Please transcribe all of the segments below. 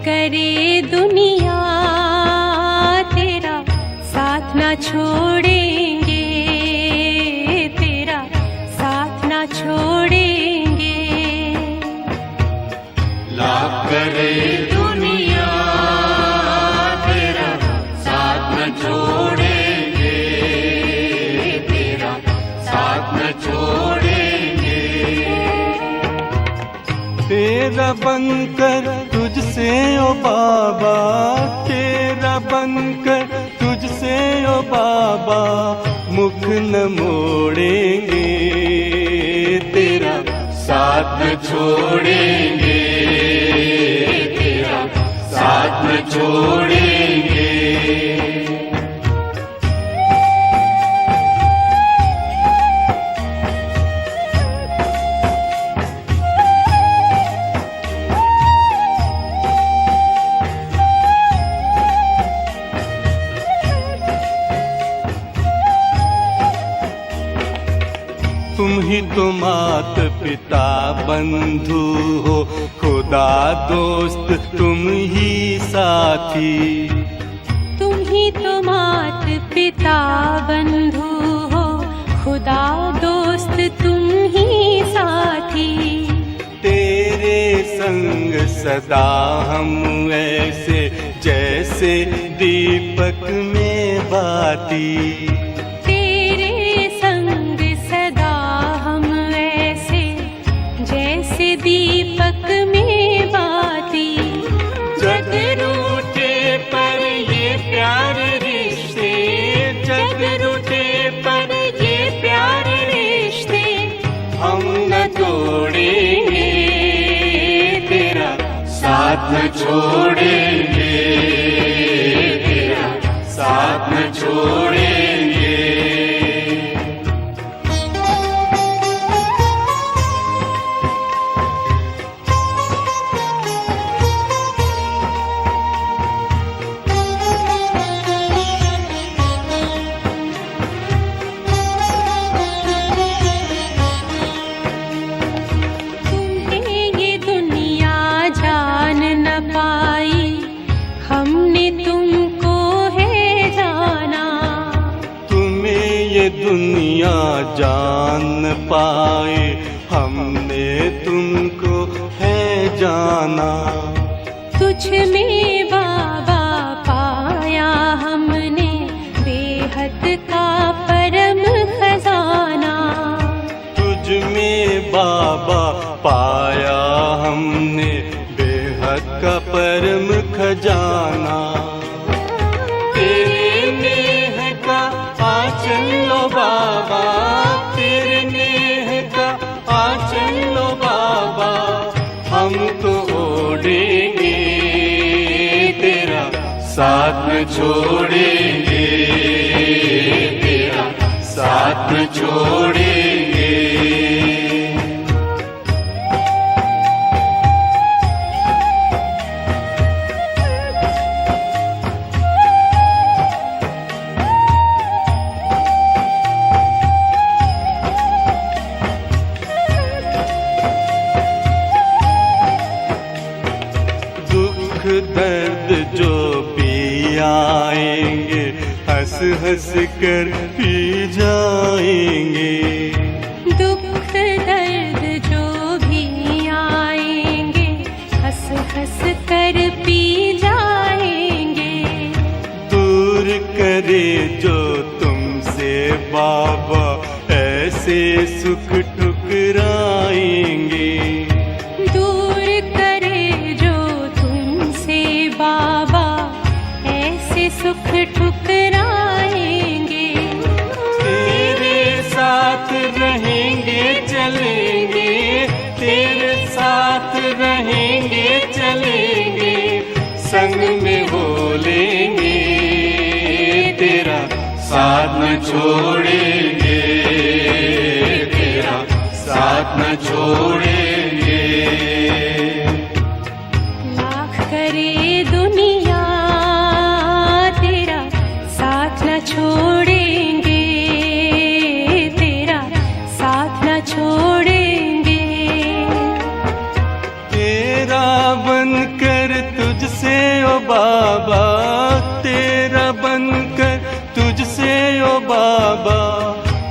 करे दुनिया तेरा साथ ना छोड़ेंगे, तेरा साथ ना छोड़ेंगे। लाख करे दुनिया तेरा साथ न छोड़ेंगे, तेरा साथ न छोड़ेंगे। तेरा बनकर तुझसे ओ बाबा, तेरा बनकर तुझसे ओ बाबा, मुख न मोड़ेंगे, तेरा साथ न छोड़ेंगे, तेरा साथ न छोड़ेंगे। तुम ही तो मात पिता बंधु हो, खुदा दोस्त तुम ही साथी। तुम ही तो मात पिता बंधु हो, खुदा दोस्त तुम ही साथी। तेरे संग सदा हम ऐसे जैसे दीपक में बाती। जैसे दीपक में बाती। जग रूठे पर ये प्यार रिश्ते, जग रूठे पर ये प्यार रिश्ते, हम न तोड़ेंगे, तेरा साथ न छोड़ेंगे, तेरा साथ न छोड़ेंगे। हमने तुमको है जाना, तुम्हें ये दुनिया जान पाए, हमने तुमको है जाना। तुझ में बाबा पाया हमने बेहद का परम खजाना। तुझ में बाबा पाया हमने बेहद का परम खजाना। तेरे नेह का आंचल लो बाबा, तेरे नेह का आंचल लो बाबा, हम तो ओढ़ेंगे, तेरा साथ न छोड़ेंगे, तेरा साथ न छोड़ेंगे। दर्द जो भी आएंगे, हंस हंस कर पी जाएंगे। दुख दर्द जो भी आएंगे, हंस हंस कर पी जाएंगे। दूर करे जो तुमसे बाबा, ऐसे सुख ठुकराएंगे। बाबा ऐसे सुख ठुकराएंगे। तेरे साथ रहेंगे चलेंगे, तेरे साथ रहेंगे चलेंगे, संग में हो लेंगे, तेरा साथ न छोड़ेंगे, तेरा साथ न छोड़ेंगे। लाख करे दुनिया तेरा साथ न छोड़ेंगे, तेरा साथ न छोड़ेंगे। तेरा बनकर तुझसे बाबा तेरा बनकर तुझसे ओ बाबा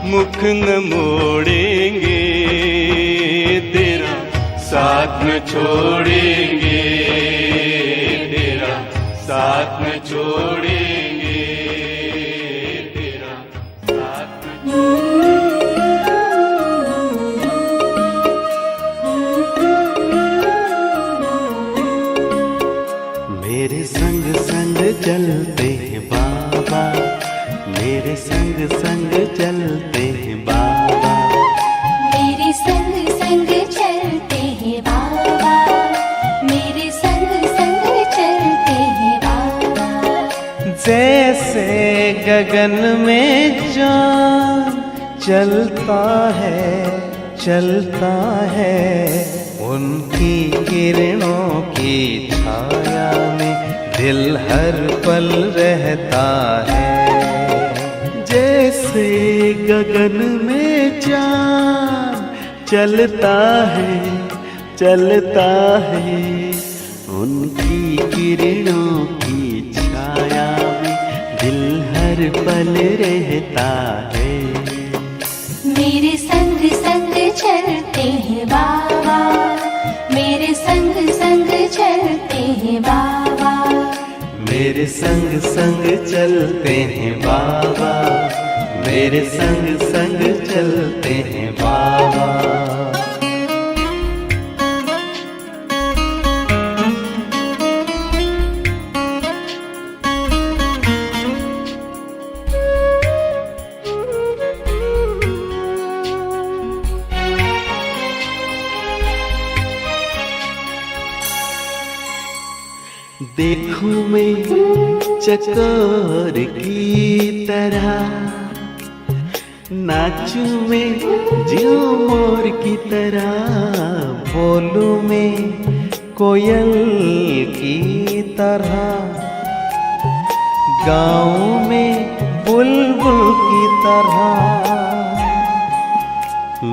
मुख न मोड़ेंगे, तेरा साथ न छोड़ेंगे, तेरा साथ न छोड़ेंगे, तेरा साथ न मेरे संग संग चलते हैं बाबा, मेरे संग संग चलते हैं बाबा, मेरे संग संग चलते हैं बाबा, मेरे संग संग चलते हैं बाबा। जैसे गगन में चाँद चलता है उनकी किरणों की छाया में दिल हर पल रहता है। जैसे गगन में चाँद चलता है उनकी किरणों की छाया में दिल हर पल रहता है। मेरे संग संग चलते हैं बाबा, मेरे संग संग चलते हैं बाबा, मेरे संग संग चलते हैं बाबा, मेरे संग संग चलते हैं बाबा। देखूं मैं चकोर की तरह, नाचूं मैं ज्यों मोर की तरह, बोलूं मैं कोयल की तरह, गाऊं मैं बुलबुल की तरह।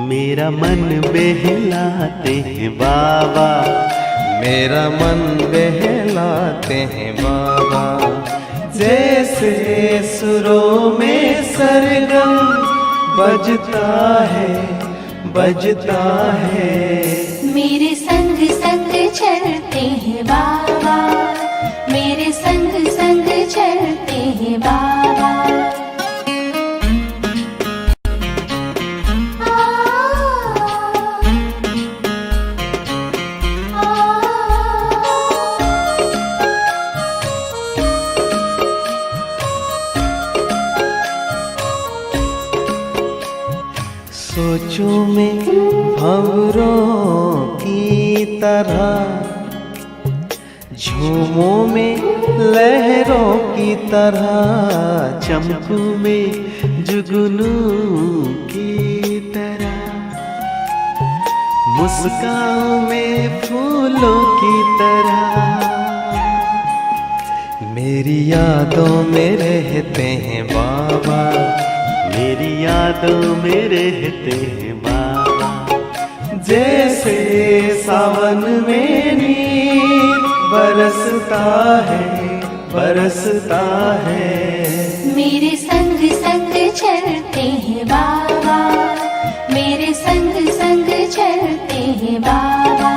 मेरा मन बहलाते हैं बाबा, मेरा मन बहलाते हैं बाबा। जैसे सुरों में सरगम बजता है मेरे संग संग चलते हैं बाबा, मेरे संग संग चलते हैं बाबा। सोचूं मैं भंवरों की तरह, झूमों में लहरों की तरह, चमकूं में जुगनू की तरह, मुस्काऊं में फूलों की तरह। मेरी यादों में रहते हैं बाबा, मेरी यादों में रहते हैं बाबा। जैसे सावन में नीर बरसता है मेरे संग संग चलते हैं बाबा, मेरे संग संग चलते हैं बाबा।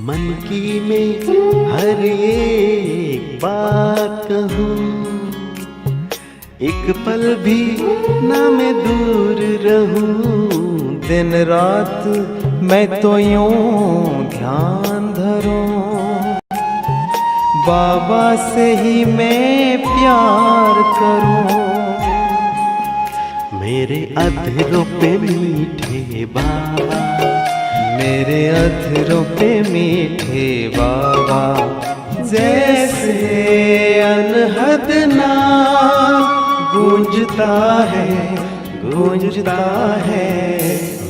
मन की मैं हर एक बात कहूँ, एक पल भी ना मैं दूर रहूं। दिन रात मैं तो यूं ध्यान धरूं, बाबा से ही मैं प्यार करूं। मेरे अधरों पे मीठे बाबा, मेरे अधरों पे मीठे बाबा। जैसे अनहद नाम गूंजता है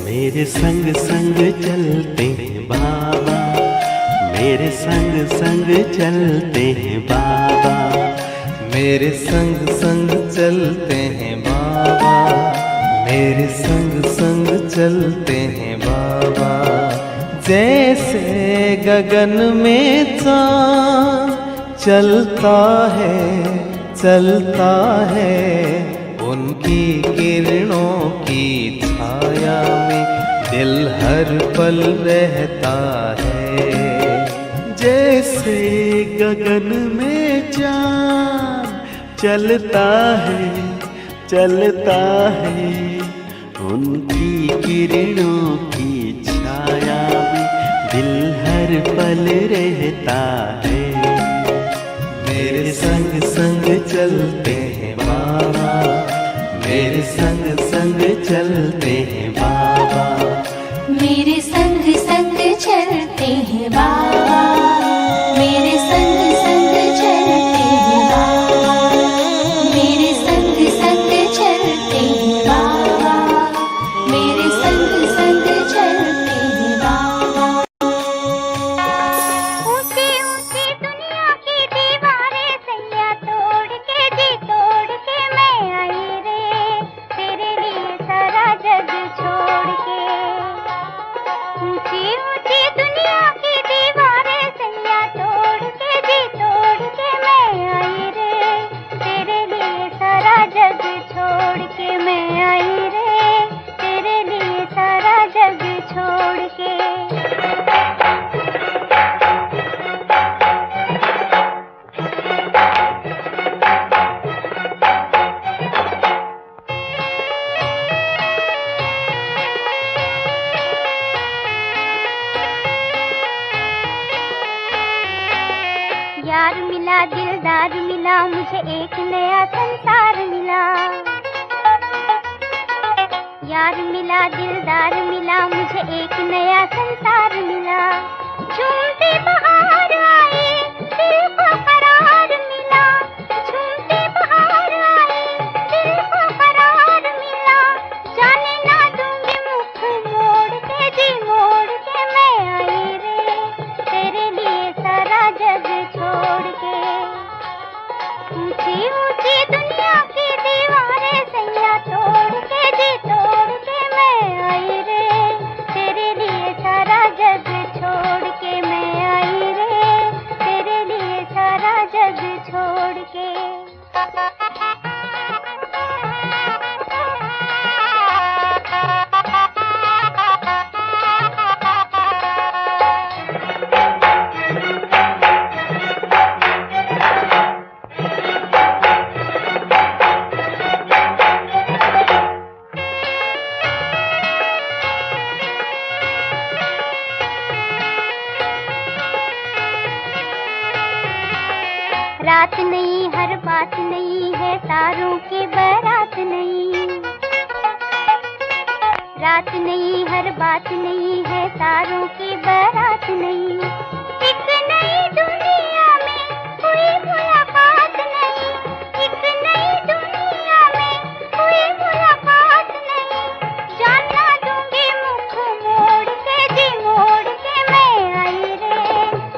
मेरे संग संग चलते हैं बाबा, मेरे संग संग चलते हैं बाबा, मेरे संग संग चलते हैं बाबा, मेरे संग संग चलते हैं बाबा। जैसे गगन में चाँद चलता है, उनकी किरणों की छाया में दिल हर पल रहता है। जैसे गगन में चाँद चलता है, उनकी किरणों की छाया में दिल हर पल रहता है। मेरे संग संग चलते हैं बाबा, मेरे संग संग चलते हैं बाबा, मेरे संग संग चलते हैं बाबा, मेरे संग संग चलते हैं बाबा, मेरे संग संग चलते हैं बाबा, मेरे संग संग चलते हैं बाबा। ऊंची ऊंची दुनिया की दीवारें सैया तोड़ के जी तोड़ के मैं आई रे, तेरे लिए सारा जग छोड़ के। ऊंची ऊंची दुनिया की दीवारें सैया तोड़ के जी तोड़ के मैं आई रे, तेरे लिए सारा जग छोड़ के मैं आई रे, तेरे लिए सारा जग छोड़ के। यार मिला दिलदार मिला, मुझे एक नया संसार मिला। यार मिला दिलदार मिला, मुझे एक नया संसार मिला। झूमती बहार आई, दिल को करार मिला। झूमती बहार आई, दिल को करार मिला। जाने ना दूंगी मुख मोड़ के जी मोड़ के मैं आई रे, तेरे लिए सारा जग छोड़ के। ऊंची ऊंची दुनिया की दीवारें सैया तोड़ के जी तोड़ के मैं आई रे, तेरे लिए सारा जग छोड़ के मैं आई रे, तेरे लिए सारा जग छोड़ के। रात नहीं हर बात नहीं है, तारों की बारात नहीं। रात नहीं हर बात नहीं है, तारों की बारात नहीं। एक नई दुनिया में कोई मुलाकात नहीं, एक नई दुनिया में कोई मुलाकात नहीं। जानना दूंगी मुख मोड़ के जी मोड़ के मैं आई रे,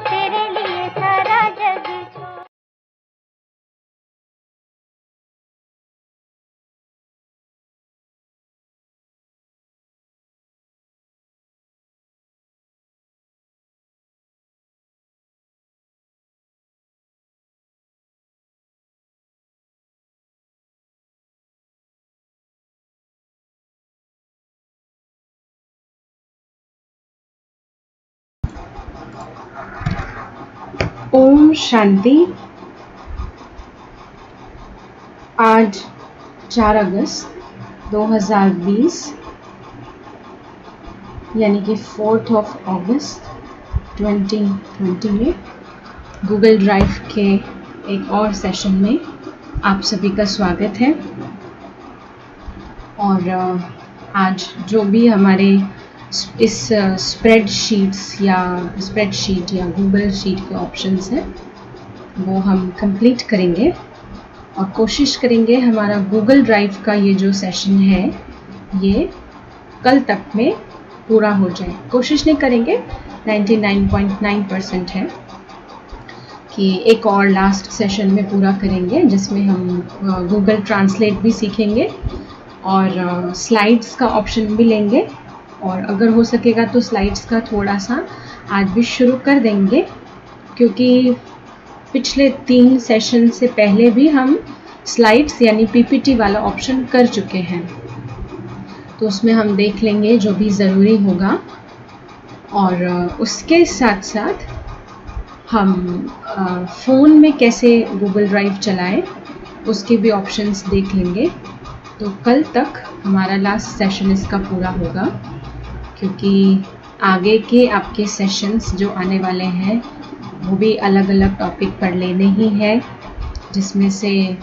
तेरे लिए सारा जग छोड़। ओम शांति। आज 4 अगस्त 2020 यानी कि 4th of August 2020 में गूगल ड्राइव के एक और सेशन में आप सभी का स्वागत है। और आज जो भी हमारे इस स्प्रेडशीट या गूगल शीट के ऑप्शंस हैं वो हम कंप्लीट करेंगे और कोशिश करेंगे हमारा गूगल ड्राइव का ये जो सेशन है ये कल तक में पूरा हो जाए। कोशिश नहीं करेंगे, 99.9% है कि एक और लास्ट सेशन में पूरा करेंगे, जिसमें हम गूगल ट्रांसलेट भी सीखेंगे और स्लाइड्स का ऑप्शन भी लेंगे, और अगर हो सकेगा तो स्लाइड्स का थोड़ा सा आज भी शुरू कर देंगे, क्योंकि पिछले 3 सेशन से पहले भी हम स्लाइड्स यानी पीपीटी वाला ऑप्शन कर चुके हैं, तो उसमें हम देख लेंगे जो भी ज़रूरी होगा। और उसके साथ साथ हम फ़ोन में कैसे गूगल ड्राइव चलाएं उसके भी ऑप्शंस देख लेंगे। तो कल तक हमारा लास्ट सेशन इसका पूरा होगा, क्योंकि आगे के आपके सेशंस जो आने वाले हैं वो भी अलग अलग टॉपिक पर लेने ही हैं, जिसमें से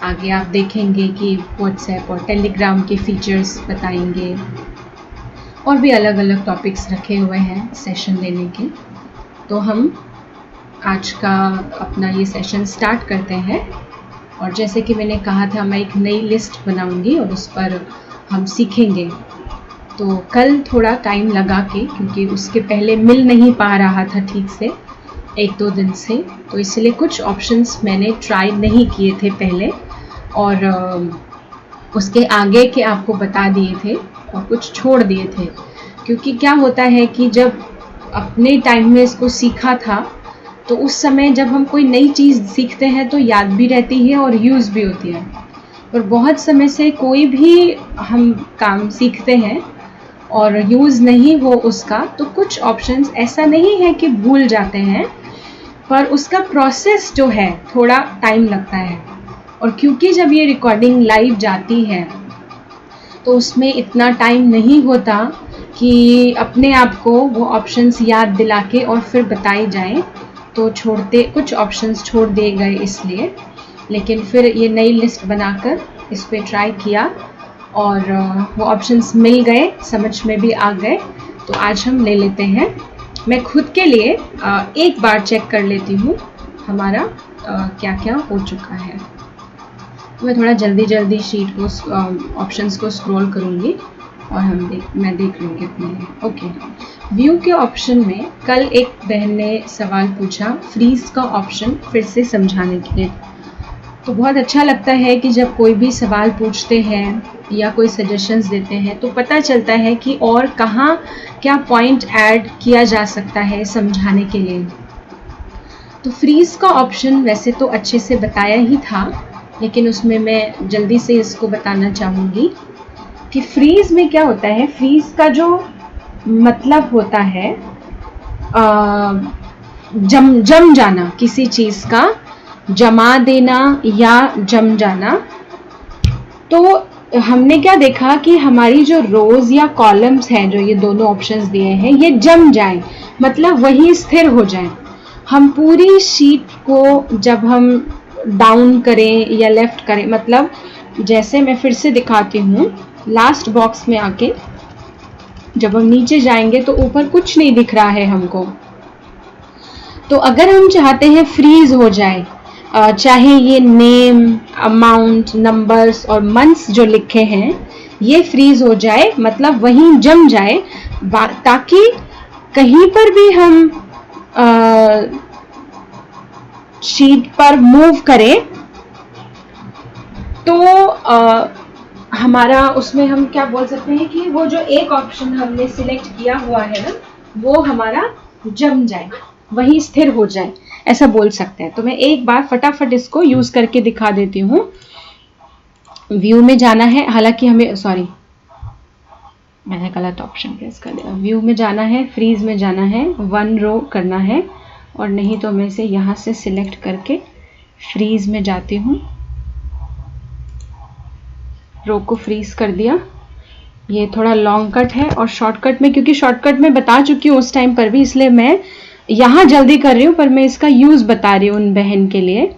आगे आप देखेंगे कि व्हाट्सएप और टेलीग्राम के फीचर्स बताएंगे, और भी अलग अलग टॉपिक्स रखे हुए हैं सेशन लेने के। तो हम आज का अपना ये सेशन स्टार्ट करते हैं, और जैसे कि मैंने कहा था मैं एक नई लिस्ट बनाऊंगी और उस पर हम सीखेंगे। तो कल थोड़ा टाइम लगा के, क्योंकि उसके पहले मिल नहीं पा रहा था ठीक से 1-2 दिन से, तो इसलिए कुछ ऑप्शंस मैंने ट्राई नहीं किए थे पहले, और उसके आगे के आपको बता दिए थे और कुछ छोड़ दिए थे। क्योंकि क्या होता है कि जब अपने टाइम में इसको सीखा था तो उस समय जब हम कोई नई चीज़ सीखते हैं तो याद भी रहती है और यूज़ भी होती है, और बहुत समय से कोई भी हम काम सीखते हैं और यूज़ नहीं हो उसका, तो कुछ ऑप्शंस ऐसा नहीं है कि भूल जाते हैं, पर उसका प्रोसेस जो है थोड़ा टाइम लगता है। और क्योंकि जब ये रिकॉर्डिंग लाइव जाती है तो उसमें इतना टाइम नहीं होता कि अपने आप को वो ऑप्शंस याद दिला के और फिर बताए जाएं, तो कुछ ऑप्शंस छोड़ दिए गए इसलिए। लेकिन फिर ये नई लिस्ट बनाकर इस पर ट्राई किया और वो ऑप्शंस मिल गए, समझ में भी आ गए, तो आज हम ले लेते हैं। मैं खुद के लिए एक बार चेक कर लेती हूँ हमारा क्या क्या हो चुका है। मैं थोड़ा जल्दी शीट को ऑप्शंस को स्क्रॉल करूँगी और मैं देख लूँगी अपने लिए। ओके, व्यू के ऑप्शन में कल एक बहन ने सवाल पूछा फ्रीज का ऑप्शन फिर से समझाने के लिए। तो बहुत अच्छा लगता है कि जब कोई भी सवाल पूछते हैं या कोई सजेशंस देते हैं तो पता चलता है कि और कहाँ क्या पॉइंट ऐड किया जा सकता है समझाने के लिए। तो फ्रीज का ऑप्शन वैसे तो अच्छे से बताया ही था, लेकिन उसमें मैं जल्दी से इसको बताना चाहूँगी कि फ्रीज में क्या होता है। फ्रीज का जो मतलब होता है जम जाना, किसी चीज़ का जमा देना या जम जाना। तो हमने क्या देखा कि हमारी जो रोज या कॉलम्स हैं, जो ये दोनों ऑप्शंस दिए हैं, ये जम जाएं, मतलब वही स्थिर हो जाएं। हम पूरी शीट को जब हम डाउन करें या लेफ्ट करें, मतलब जैसे मैं फिर से दिखाती हूँ, लास्ट बॉक्स में आके जब हम नीचे जाएंगे तो ऊपर कुछ नहीं दिख रहा है हमको। तो अगर हम चाहते हैं फ्रीज हो जाए, चाहे ये नेम, अमाउंट, नंबर्स और मंथ्स जो लिखे हैं ये फ्रीज हो जाए, मतलब वहीं जम जाए, ताकि कहीं पर भी हम शीट पर मूव करें तो हमारा उसमें हम क्या बोल सकते हैं कि वो जो एक ऑप्शन हमने सिलेक्ट किया हुआ है ना, वो हमारा जम जाए, वहीं स्थिर हो जाए, ऐसा बोल सकते हैं। तो मैं एक बार फटाफट इसको यूज करके दिखा देती हूँ। व्यू में जाना है, हालांकि हमें मैंने गलत ऑप्शन प्रेस कर दिया। व्यू में जाना है, फ्रीज में जाना है, 1 रो करना है, और नहीं तो मैं इसे यहाँ से सिलेक्ट करके फ्रीज में जाती हूँ। रो को फ्रीज कर दिया। ये थोड़ा लॉन्ग कट है और शॉर्टकट में, क्योंकि शॉर्टकट में बता चुकी हूँ उस टाइम पर भी, इसलिए मैं यहाँ जल्दी कर रही हूँ, पर मैं इसका यूज बता रही हूँ उन बहन के लिए।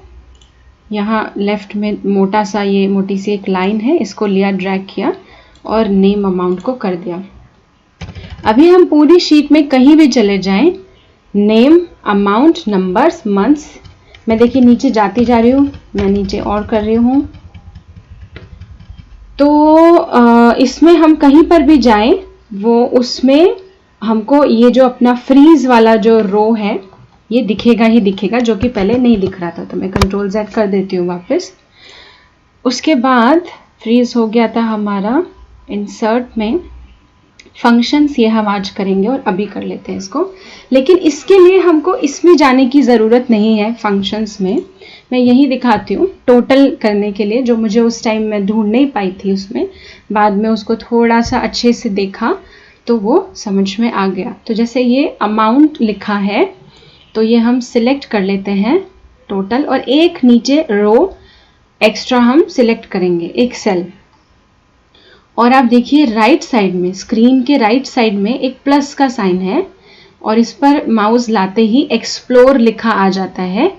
यहाँ लेफ्ट में मोटा सा ये मोटी सी एक लाइन है, इसको लिया, ड्रैग किया और नेम अमाउंट को कर दिया। अभी हम पूरी शीट में कहीं भी चले जाएं, नेम, अमाउंट, नंबर्स, मंथ्स, मैं देखिए नीचे जाती जा रही हूँ, मैं नीचे और कर रही हूँ। तो इसमें हम कहीं पर भी जाएं वो उसमें हमको ये जो अपना फ्रीज वाला जो रो है ये दिखेगा ही दिखेगा, जो कि पहले नहीं दिख रहा था। तो मैं कंट्रोल Z कर देती हूँ वापस। उसके बाद फ्रीज हो गया था हमारा। इंसर्ट में फंक्शंस ये हम आज करेंगे और अभी कर लेते हैं इसको, लेकिन इसके लिए हमको इसमें जाने की ज़रूरत नहीं है। फंक्शंस में मैं यही दिखाती हूँ टोटल करने के लिए, जो मुझे उस टाइम में ढूंढ नहीं पाई थी उसमें, बाद में उसको थोड़ा सा अच्छे से देखा तो वो समझ में आ गया। तो जैसे ये अमाउंट लिखा है तो ये हम सिलेक्ट कर लेते हैं टोटल, और एक नीचे रो एक्स्ट्रा हम सिलेक्ट करेंगे, एक सेल। और आप देखिए राइट साइड में, स्क्रीन के राइट साइड में एक प्लस का साइन है और इस पर माउस लाते ही एक्सप्लोर लिखा आ जाता है।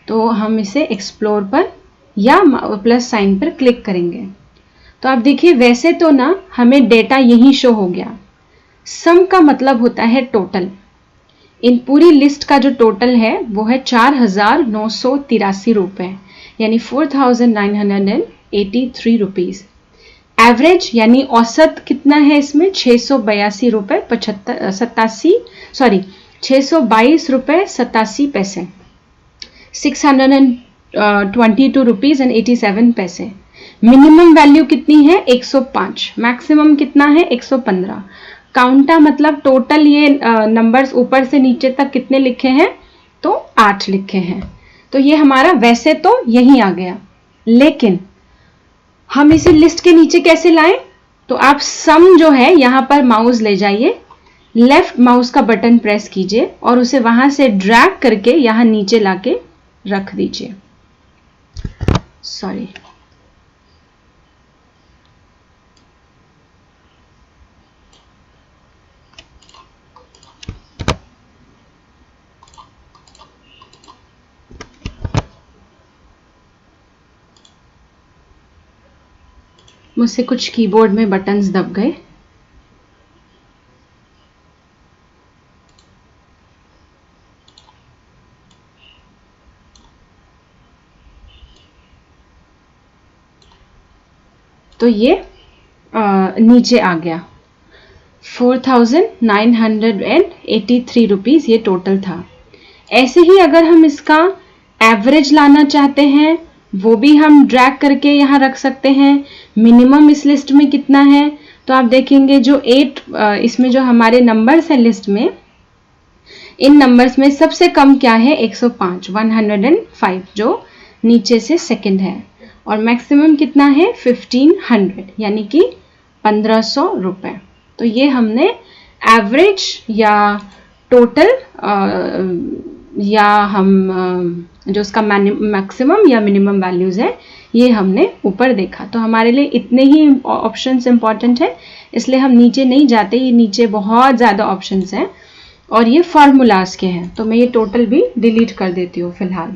तो हम इसे एक्सप्लोर पर या प्लस साइन पर क्लिक करेंगे। तो आप देखिए वैसे तो ना हमें डेटा यही शो हो गया। सम का मतलब होता है टोटल। इन पूरी लिस्ट का जो टोटल है वो है 4,983 रुपये, यानी 4,983 रुपीज़। एवरेज यानी औसत कितना है इसमें, 622 रुपये 622 रुपये 87 पैसे, 622 रुपीज़ एंड 87 पैसे। मिनिमम वैल्यू कितनी है, 105। मैक्सिमम कितना है, 115। काउंटा मतलब टोटल ये नंबर्स ऊपर से नीचे तक कितने लिखे हैं, तो 8 लिखे हैं। तो ये हमारा वैसे तो यही आ गया, लेकिन हम इसे लिस्ट के नीचे कैसे लाएं। तो आप सम जो है यहाँ पर माउस ले जाइए, लेफ्ट माउस का बटन प्रेस कीजिए और उसे वहां से ड्रैग करके यहाँ नीचे लाके रख दीजिए। सॉरी, मुझसे कुछ कीबोर्ड में बटन्स दब गए। तो ये नीचे आ गया 4,983 रुपीज़ ये टोटल था। ऐसे ही अगर हम इसका एवरेज लाना चाहते हैं वो भी हम ड्रैग करके यहाँ रख सकते हैं। मिनिमम इस लिस्ट में कितना है, तो आप देखेंगे जो 8 इसमें जो हमारे नंबर्स हैं लिस्ट में, इन नंबर्स में सबसे कम क्या है, 105 105 जो नीचे से सेकंड है, और मैक्सिमम कितना है 1500 यानी कि 1500 रुपये। तो ये हमने एवरेज या टोटल या हम जो उसका मैक्सिमम या मिनिमम वैल्यूज़ है ये हमने ऊपर देखा। तो हमारे लिए इतने ही ऑप्शंस इंपॉर्टेंट है, इसलिए हम नीचे नहीं जाते। ये नीचे बहुत ज़्यादा ऑप्शंस हैं और ये फार्मूलाज के हैं, तो मैं ये टोटल भी डिलीट कर देती हूँ फिलहाल।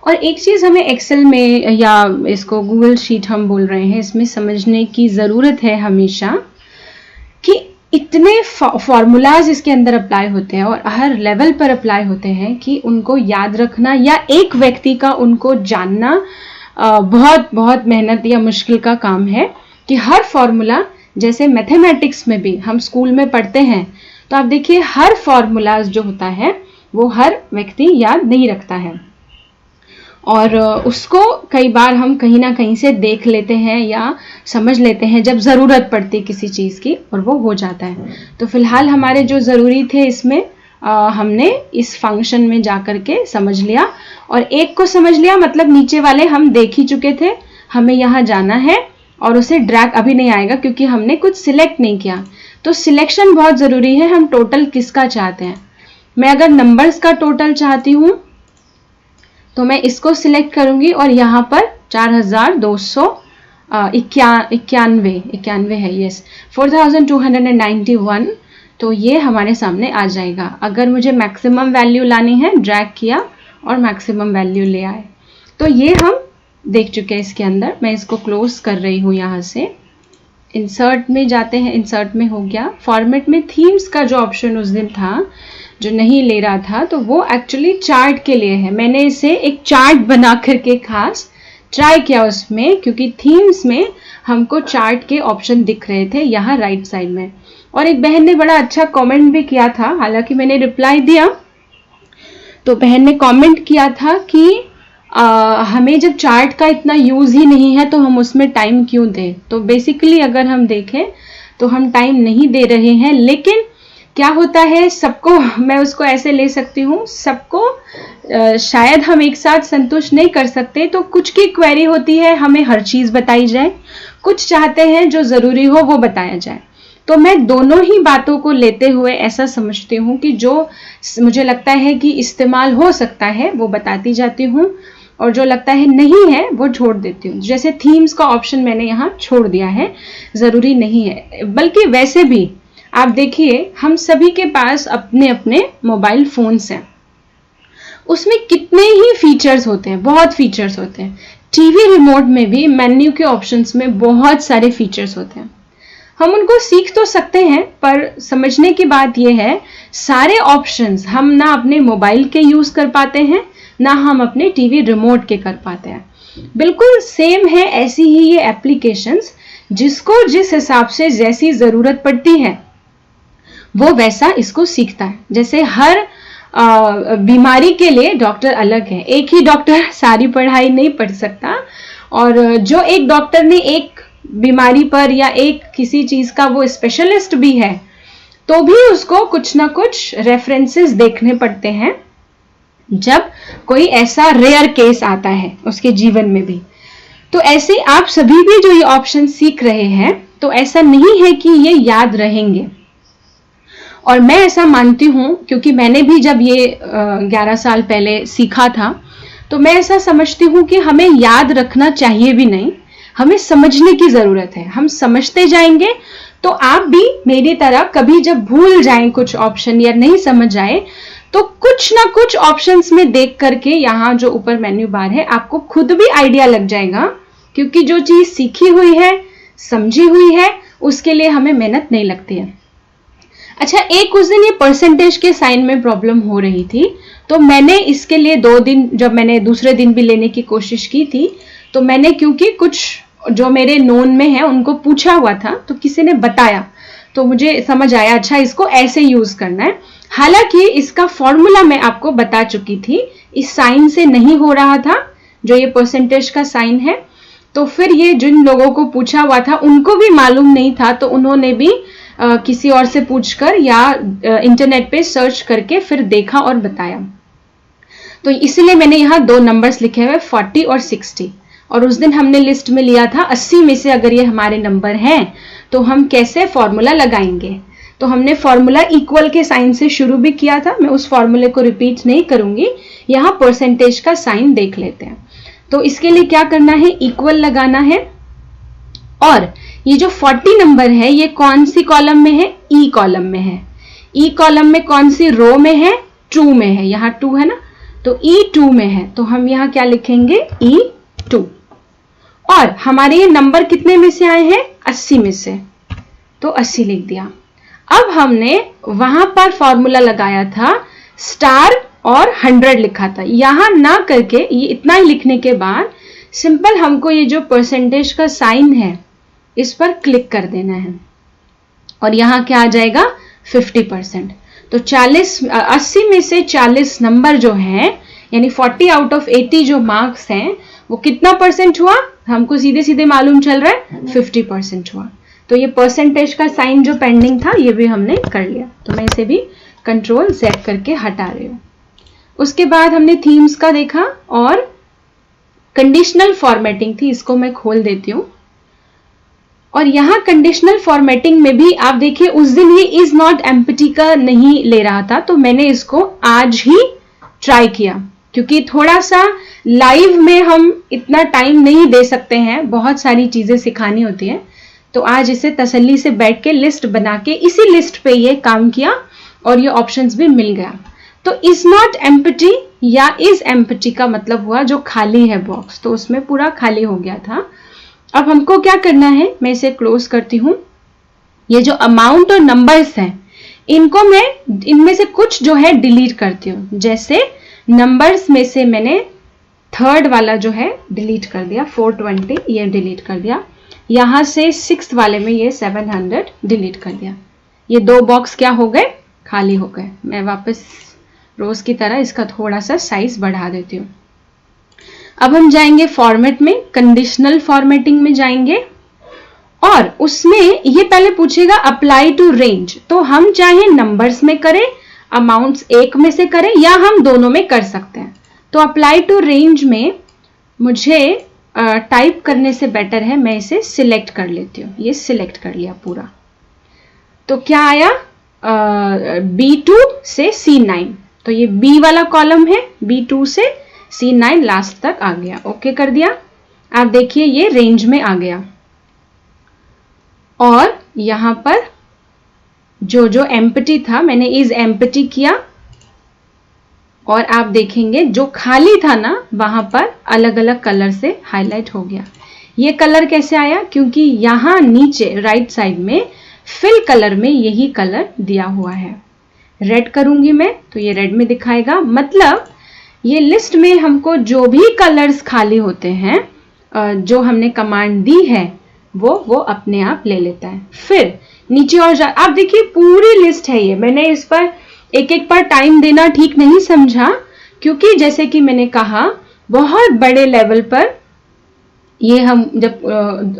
और एक चीज़ हमें एक्सेल में या इसको गूगल शीट हम बोल रहे हैं, इसमें समझने की ज़रूरत है हमेशा कि इतने फार्मूलाज इसके अंदर अप्लाई होते हैं और हर लेवल पर अप्लाई होते हैं कि उनको याद रखना या एक व्यक्ति का उनको जानना बहुत बहुत मेहनत या मुश्किल का काम है। कि हर फार्मूला, जैसे मैथमेटिक्स में भी हम स्कूल में पढ़ते हैं, तो आप देखिए हर फार्मूलाज जो होता है वो हर व्यक्ति याद नहीं रखता है, और उसको कई बार हम कहीं ना कहीं से देख लेते हैं या समझ लेते हैं जब ज़रूरत पड़ती है किसी चीज़ की, और वो हो जाता है। तो फिलहाल हमारे जो ज़रूरी थे इसमें हमने इस फंक्शन में जा कर के समझ लिया, और एक को समझ लिया मतलब नीचे वाले हम देख ही चुके थे। हमें यहाँ जाना है और उसे ड्रैग अभी नहीं आएगा क्योंकि हमने कुछ सिलेक्ट नहीं किया। तो सिलेक्शन बहुत ज़रूरी है, हम टोटल किसका चाहते हैं। मैं अगर नंबर्स का टोटल चाहती हूँ तो मैं इसको सिलेक्ट करूंगी और यहाँ पर 4,291 है, यस 4,291, तो ये हमारे सामने आ जाएगा। अगर मुझे मैक्सिमम वैल्यू लानी है, ड्रैग किया और मैक्सिमम वैल्यू ले आए। तो ये हम देख चुके हैं इसके अंदर। मैं इसको क्लोज कर रही हूँ यहाँ से। इंसर्ट में जाते हैं, इंसर्ट में हो गया। फॉर्मेट में थीम्स का जो ऑप्शन उस दिन था जो नहीं ले रहा था, तो वो एक्चुअली चार्ट के लिए है। मैंने इसे एक चार्ट बना करके खास ट्राई किया उसमें, क्योंकि थीम्स में हमको चार्ट के ऑप्शन दिख रहे थे यहाँ राइट साइड में। और एक बहन ने बड़ा अच्छा कमेंट भी किया था, हालांकि मैंने रिप्लाई दिया, तो बहन ने कमेंट किया था कि हमें जब चार्ट का इतना यूज ही नहीं है तो हम उसमें टाइम क्यों दें। तो बेसिकली अगर हम देखें तो हम टाइम नहीं दे रहे हैं, लेकिन क्या होता है सबको, मैं उसको ऐसे ले सकती हूँ, सबको शायद हम एक साथ संतुष्ट नहीं कर सकते, तो कुछ की क्वेरी होती है हमें हर चीज बताई जाए, कुछ चाहते हैं जो जरूरी हो वो बताया जाए। तो मैं दोनों ही बातों को लेते हुए ऐसा समझती हूँ कि जो मुझे लगता है कि इस्तेमाल हो सकता है वो बताती जाती हूँ, और जो लगता है नहीं है वो छोड़ देती हूँ। जैसे थीम्स का ऑप्शन मैंने यहाँ छोड़ दिया है, जरूरी नहीं है। बल्कि वैसे भी आप देखिए हम सभी के पास अपने अपने मोबाइल फोन्स हैं, उसमें कितने ही फीचर्स होते हैं, बहुत फीचर्स होते हैं। टीवी रिमोट में भी मेन्यू के ऑप्शंस में बहुत सारे फीचर्स होते हैं। हम उनको सीख तो सकते हैं, पर समझने की बात यह है सारे ऑप्शंस हम ना अपने मोबाइल के यूज कर पाते हैं, ना हम अपने टीवी रिमोट के कर पाते हैं। बिल्कुल सेम है ऐसी ही ये एप्लीकेशंस, जिसको जिस हिसाब से जैसी जरूरत पड़ती है वो वैसा इसको सीखता है। जैसे हर बीमारी के लिए डॉक्टर अलग है, एक ही डॉक्टर सारी पढ़ाई नहीं पढ़ सकता, और जो एक डॉक्टर ने एक बीमारी पर या एक किसी चीज का वो स्पेशलिस्ट भी है, तो भी उसको कुछ ना कुछ रेफरेंसेस देखने पड़ते हैं जब कोई ऐसा रेयर केस आता है उसके जीवन में भी। तो ऐसे आप सभी भी जो ये ऑप्शन सीख रहे हैं, तो ऐसा नहीं है कि ये याद रहेंगे। और मैं ऐसा मानती हूं, क्योंकि मैंने भी जब ये 11 साल पहले सीखा था, तो मैं ऐसा समझती हूं कि हमें याद रखना चाहिए भी नहीं, हमें समझने की जरूरत है। हम समझते जाएंगे तो आप भी मेरी तरह कभी जब भूल जाएं कुछ ऑप्शन या नहीं समझ आए, तो कुछ ना कुछ ऑप्शंस में देख करके यहाँ जो ऊपर मेन्यू बार है आपको खुद भी आइडिया लग जाएगा, क्योंकि जो चीज सीखी हुई है, समझी हुई है, उसके लिए हमें मेहनत नहीं लगती है। अच्छा, एक उस दिन ये परसेंटेज के साइन में प्रॉब्लम हो रही थी, तो मैंने इसके लिए 2 दिन, जब मैंने दूसरे दिन भी लेने की कोशिश की थी, तो मैंने क्योंकि कुछ जो मेरे नोन में है उनको पूछा हुआ था, तो किसी ने बताया, तो मुझे समझ आया अच्छा इसको ऐसे यूज करना है। हालांकि इसका फॉर्मूला मैं आपको बता चुकी थी, इस साइन से नहीं हो रहा था जो ये परसेंटेज का साइन है। तो फिर ये जिन लोगों को पूछा हुआ था उनको भी मालूम नहीं था, तो उन्होंने भी किसी और से पूछकर या इंटरनेट पे सर्च करके फिर देखा और बताया। तो इसलिए मैंने यहाँ 2 नंबर्स लिखे हुए 40 और 60, और उस दिन हमने लिस्ट में लिया था 80 में से अगर ये हमारे नंबर हैं तो हम कैसे फॉर्मूला लगाएंगे। तो हमने फॉर्मूला इक्वल के साइन से शुरू भी किया था, मैं उस फॉर्मूले को रिपीट नहीं करूंगी, यहाँ परसेंटेज का साइन देख लेते हैं। तो इसके लिए क्या करना है, इक्वल लगाना है, और ये जो 40 नंबर है ये कौन सी कॉलम में है, ई कॉलम में है। ई कॉलम में कौन सी रो में है, 2 में है, यहाँ 2 है ना, तो E2 में है, तो हम यहाँ क्या लिखेंगे, E2। और हमारे ये नंबर कितने में से आए हैं, 80 में से, तो 80 लिख दिया। अब हमने वहां पर फॉर्मूला लगाया था स्टार और 100 लिखा था, यहां ना करके ये इतना ही लिखने के बाद सिंपल हमको ये जो परसेंटेज का साइन है इस पर क्लिक कर देना है, और यहां क्या आ जाएगा 50%। तो 80 में से 40 नंबर जो है, यानी 40 आउट ऑफ 80 जो मार्क्स हैं, वो कितना परसेंट हुआ, हमको सीधे सीधे मालूम चल रहा है 50% हुआ। तो ये परसेंटेज का साइन जो पेंडिंग था ये भी हमने कर लिया, तो मैं इसे भी Ctrl+Z करके हटा रही हूँ। उसके बाद हमने थीम्स का देखा, और कंडीशनल फॉर्मेटिंग थी, इसको मैं खोल देती हूँ। और यहाँ कंडीशनल फॉर्मेटिंग में भी आप देखिए उस दिन ये इज नॉट एम्प्टी का नहीं ले रहा था, तो मैंने इसको आज ही ट्राई किया, क्योंकि थोड़ा सा लाइव में हम इतना टाइम नहीं दे सकते हैं, बहुत सारी चीजें सिखानी होती है। तो आज इसे तसल्ली से बैठ के लिस्ट बना के इसी लिस्ट पे ये काम किया, और ये ऑप्शंस भी मिल गया। तो इज नॉट एम्प्टी या इज एम्प्टी का मतलब हुआ जो खाली है बॉक्स, तो उसमें पूरा खाली हो गया था। अब हमको क्या करना है, मैं इसे क्लोज करती हूँ। ये जो अमाउंट और नंबर्स हैं इनको मैं इनमें से कुछ जो है डिलीट करती हूँ। जैसे नंबर्स में से मैंने 3rd वाला जो है डिलीट कर दिया, 420 ये डिलीट कर दिया। यहाँ से 6th वाले में ये 700 डिलीट कर दिया। ये 2 बॉक्स क्या हो गए, खाली हो गए। मैं वापस रोज की तरह इसका थोड़ा सा साइज बढ़ा देती हूँ। अब हम जाएंगे फॉर्मेट में, कंडीशनल फॉर्मेटिंग में जाएंगे और उसमें ये पहले पूछेगा अप्लाई टू रेंज। तो हम चाहे नंबर्स में करें, अमाउंट्स एक में से करें, या हम दोनों में कर सकते हैं। तो अप्लाई टू रेंज में मुझे टाइप करने से बेटर है मैं इसे सिलेक्ट कर लेती हूँ। ये सिलेक्ट कर लिया पूरा। तो क्या आया, B2 से C9। तो ये B वाला कॉलम है, B2 से C9 लास्ट तक आ गया। ओके कर दिया। आप देखिए ये रेंज में आ गया। और यहां पर जो जो एम्प्टी था मैंने इज एम्प्टी किया और आप देखेंगे जो खाली था ना वहां पर अलग अलग कलर से हाईलाइट हो गया। ये कलर कैसे आया, क्योंकि यहां नीचे राइट साइड में फिल कलर में यही कलर दिया हुआ है। रेड करूंगी मैं तो ये रेड में दिखाएगा। मतलब ये लिस्ट में हमको जो भी कलर्स खाली होते हैं, जो हमने कमांड दी है वो अपने आप ले लेता है। फिर नीचे और आप देखिए पूरी लिस्ट है ये। मैंने इस पर एक एक पर टाइम देना ठीक नहीं समझा, क्योंकि जैसे कि मैंने कहा बहुत बड़े लेवल पर ये हम जब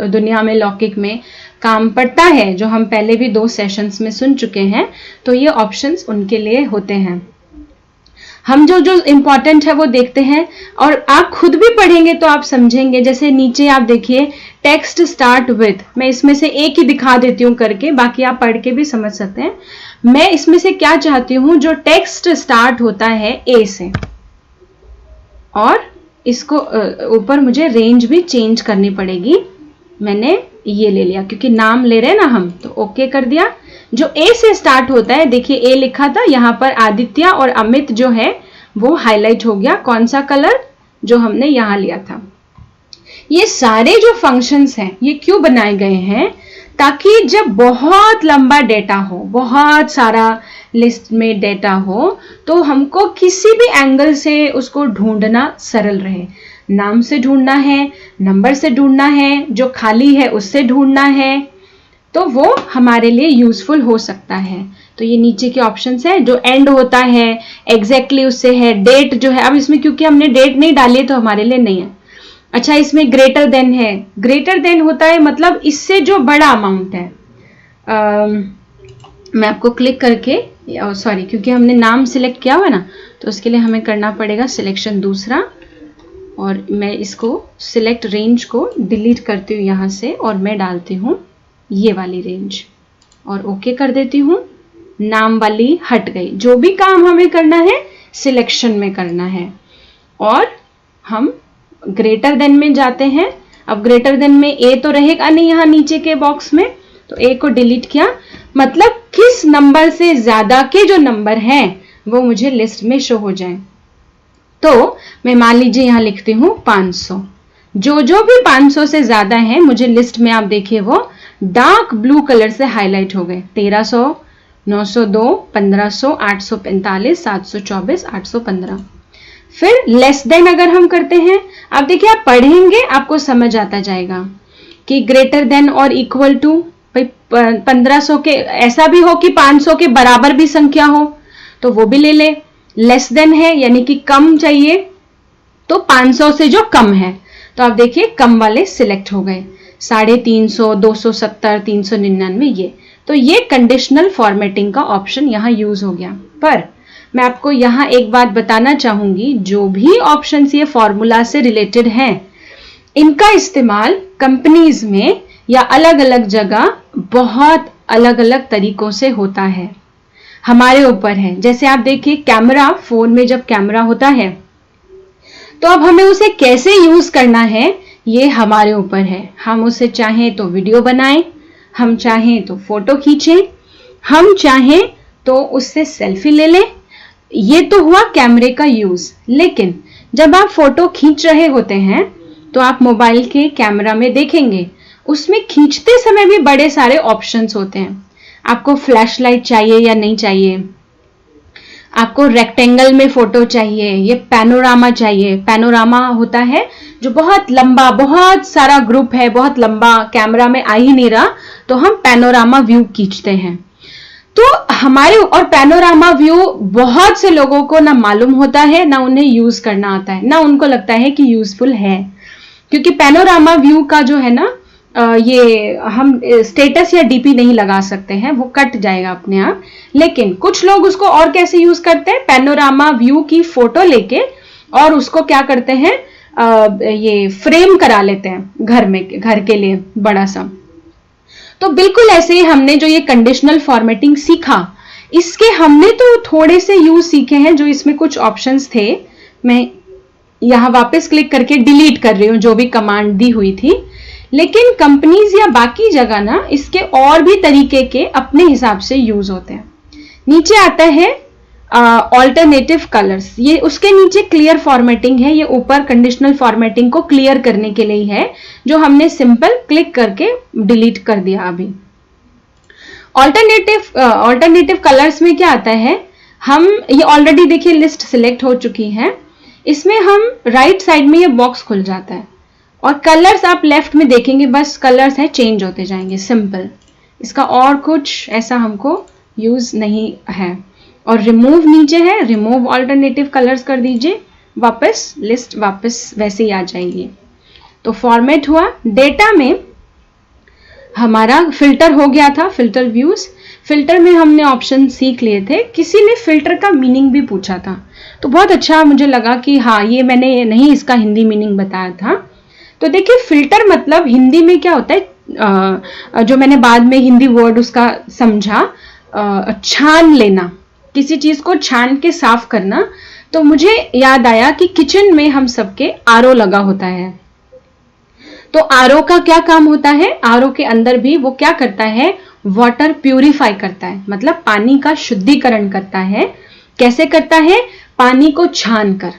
दुनिया में लौकिक में काम पड़ता है, जो हम पहले भी 2 सेशंस में सुन चुके हैं, तो ये ऑप्शंस उनके लिए होते हैं। हम जो जो इम्पोर्टेंट है वो देखते हैं और आप खुद भी पढ़ेंगे तो आप समझेंगे। जैसे नीचे आप देखिए टेक्स्ट स्टार्ट विद, मैं इसमें से एक ही दिखा देती हूँ करके, बाकी आप पढ़ के भी समझ सकते हैं। मैं इसमें से क्या चाहती हूँ, जो टेक्स्ट स्टार्ट होता है ए से, और इसको ऊपर मुझे रेंज भी चेंज करनी पड़ेगी। मैंने ये ले लिया क्योंकि नाम ले रहे हैं ना हम, तो ओके कर दिया। जो ए से स्टार्ट होता है, देखिए ए लिखा था, यहाँ पर आदित्य और अमित जो है वो हाईलाइट हो गया। कौन सा कलर, जो हमने यहाँ लिया था। ये सारे जो फंक्शंस हैं ये क्यों बनाए गए हैं, ताकि जब बहुत लंबा डेटा हो, बहुत सारा लिस्ट में डेटा हो, तो हमको किसी भी एंगल से उसको ढूंढना सरल रहे। नाम से ढूंढना है, नंबर से ढूंढना है, जो खाली है उससे ढूंढना है, तो वो हमारे लिए यूजफुल हो सकता है। तो ये नीचे के ऑप्शंस है। जो एंड होता है एग्जैक्टली उससे है। डेट जो है, अब इसमें क्योंकि हमने डेट नहीं डाली है तो हमारे लिए नहीं है। अच्छा, इसमें ग्रेटर देन है। ग्रेटर देन होता है मतलब इससे जो बड़ा अमाउंट है। मैं आपको क्लिक करके, सॉरी क्योंकि हमने नाम सिलेक्ट किया हुआ है ना, तो उसके लिए हमें करना पड़ेगा सिलेक्शन दूसरा, और मैं इसको सिलेक्ट रेंज को डिलीट करती हूँ यहाँ से और मैं डालती हूँ ये वाली रेंज और ओके कर देती हूँ। नाम वाली हट गई। जो भी काम हमें करना है सिलेक्शन में करना है। और हम ग्रेटर देन में जाते हैं। अब ग्रेटर देन में ए तो रहेगा नहीं यहाँ नीचे के बॉक्स में, तो ए को डिलीट किया। मतलब किस नंबर से ज्यादा के जो नंबर हैं वो मुझे लिस्ट में शो हो जाए। तो मैं मान लीजिए यहाँ लिखती हूँ 500। जो जो भी 500 से ज्यादा है मुझे लिस्ट में आप देखिए वो डार्क ब्लू कलर से हाईलाइट हो गए। 1300, 902, 1500, 845, 724, 815। फिर लेस देन अगर हम करते हैं, आप देखिए आप पढ़ेंगे आपको समझ आता जाएगा कि ग्रेटर देन और इक्वल टू, भाई 1500 के ऐसा भी हो कि 500 के बराबर भी संख्या हो तो वो भी ले ले। लेस देन है यानी कि कम चाहिए, तो 500 से जो कम है, तो आप देखिए कम वाले सिलेक्ट हो गए। 350, 270, 399 ये। तो ये कंडीशनल फॉर्मेटिंग का ऑप्शन यहाँ यूज हो गया। पर मैं आपको यहाँ एक बात बताना चाहूंगी, जो भी ऑप्शंस ये फॉर्मूला से रिलेटेड हैं, इनका इस्तेमाल कंपनीज में या अलग अलग जगह बहुत अलग अलग तरीकों से होता है। हमारे ऊपर है। जैसे आप देखिए कैमरा, फोन में जब कैमरा होता है तो अब हमें उसे कैसे यूज करना है ये हमारे ऊपर है। हम उसे चाहें तो वीडियो बनाएं, हम चाहें तो फोटो खींचें, हम चाहें तो उससे सेल्फी ले लें। ये तो हुआ कैमरे का यूज। लेकिन जब आप फोटो खींच रहे होते हैं तो आप मोबाइल के कैमरा में देखेंगे उसमें खींचते समय भी बड़े सारे ऑप्शंस होते हैं। आपको फ्लैशलाइट चाहिए या नहीं चाहिए, आपको रेक्टेंगल में फोटो चाहिए, ये पैनोरामा चाहिए। पैनोरामा होता है जो बहुत लंबा, बहुत सारा ग्रुप है, बहुत लंबा, कैमरा में आ ही नहीं रहा, तो हम पैनोरामा व्यू खींचते हैं। तो हमारे और पैनोरामा व्यू बहुत से लोगों को ना मालूम होता है, ना उन्हें यूज करना आता है, ना उनको लगता है कि यूजफुल है। क्योंकि पैनोरामा व्यू का जो है ना, ये हम स्टेटस या डीपी नहीं लगा सकते हैं, वो कट जाएगा अपने आप। लेकिन कुछ लोग उसको और कैसे यूज करते हैं, पैनोरामा व्यू की फोटो लेके और उसको क्या करते हैं, ये फ्रेम करा लेते हैं घर में, घर के लिए बड़ा सा। तो बिल्कुल ऐसे ही हमने जो ये कंडीशनल फॉर्मेटिंग सीखा, इसके हमने तो थोड़े से यूज सीखे हैं। जो इसमें कुछ ऑप्शंस थे, मैं यहां वापस क्लिक करके डिलीट कर रही हूं जो भी कमांड दी हुई थी। लेकिन कंपनीज या बाकी जगह ना इसके और भी तरीके के अपने हिसाब से यूज होते हैं। नीचे आता है ऑल्टरनेटिव कलर्स, ये उसके नीचे क्लियर फॉर्मेटिंग है, ये ऊपर कंडीशनल फॉर्मेटिंग को क्लियर करने के लिए है, जो हमने सिंपल क्लिक करके डिलीट कर दिया अभी। ऑल्टरनेटिव कलर्स में क्या आता है, हम ये ऑलरेडी देखिए लिस्ट सिलेक्ट हो चुकी है, इसमें हम राइट साइड में ये बॉक्स खुल जाता है और कलर्स आप लेफ्ट में देखेंगे, बस कलर्स है चेंज होते जाएंगे, सिंपल। इसका और कुछ ऐसा हमको यूज नहीं है। और रिमूव नीचे है, रिमूव ऑल्टरनेटिव कलर्स कर दीजिए, वापस लिस्ट वापस वैसे ही आ जाएगी। तो फॉर्मेट हुआ। डेटा में हमारा फिल्टर हो गया था, फिल्टर व्यूज। फिल्टर में हमने ऑप्शन सीख लिए थे। किसी ने फिल्टर का मीनिंग भी पूछा था, तो बहुत अच्छा मुझे लगा कि हाँ, ये मैंने नहीं इसका हिंदी मीनिंग बताया था। तो देखिए, फिल्टर मतलब हिंदी में क्या होता है, जो मैंने बाद में हिंदी वर्ड उसका समझा, छान लेना, किसी चीज को छान के साफ करना। तो मुझे याद आया कि किचन में हम सबके आरओ लगा होता है। तो आरओ का क्या काम होता है, आरओ के अंदर भी वो क्या करता है, वाटर प्यूरिफाई करता है, मतलब पानी का शुद्धिकरण करता है। कैसे करता है, पानी को छान कर।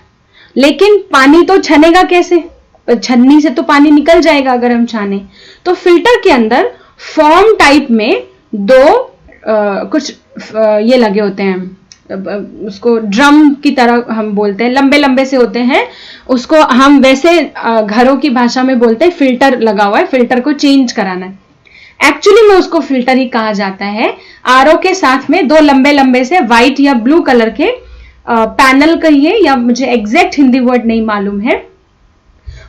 लेकिन पानी तो छनेगा कैसे, छन्नी से तो पानी निकल जाएगा अगर हम छाने। तो फिल्टर के अंदर फॉर्म टाइप में दो कुछ ये लगे होते हैं, उसको ड्रम की तरह हम बोलते हैं, लंबे लंबे से होते हैं, उसको हम वैसे घरों की भाषा में बोलते हैं फिल्टर लगा हुआ है, फिल्टर को चेंज कराना है। एक्चुअली में उसको फिल्टर ही कहा जाता है। आरओ के साथ में दो लंबे लंबे से व्हाइट या ब्लू कलर के पैनल कहिए, या मुझे एग्जैक्ट हिंदी वर्ड नहीं मालूम है,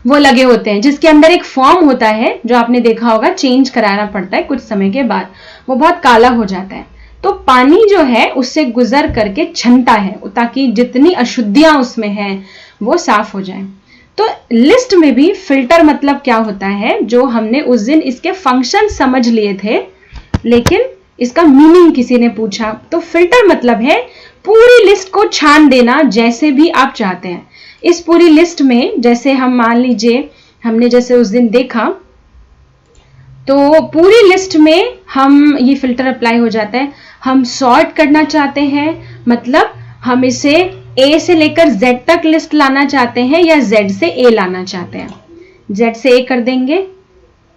वो लगे होते हैं, जिसके अंदर एक फॉर्म होता है, जो आपने देखा होगा चेंज कराना पड़ता है कुछ समय के बाद, वो बहुत काला हो जाता है। तो पानी जो है उससे गुजर करके छनता है, ताकि जितनी अशुद्धियां उसमें हैं वो साफ हो जाए। तो लिस्ट में भी फिल्टर मतलब क्या होता है, जो हमने उस दिन इसके फंक्शन समझ लिए थे, लेकिन इसका मीनिंग किसी ने पूछा। तो फिल्टर मतलब है पूरी लिस्ट को छान देना जैसे भी आप चाहते हैं। इस पूरी लिस्ट में जैसे हम मान लीजिए, हमने जैसे उस दिन देखा, तो पूरी लिस्ट में हम ये फिल्टर अप्लाई हो जाता है। हम सॉर्ट करना चाहते हैं, मतलब हम इसे ए से लेकर जेड तक लिस्ट लाना चाहते हैं, या जेड से ए लाना चाहते हैं। जेड से ए कर देंगे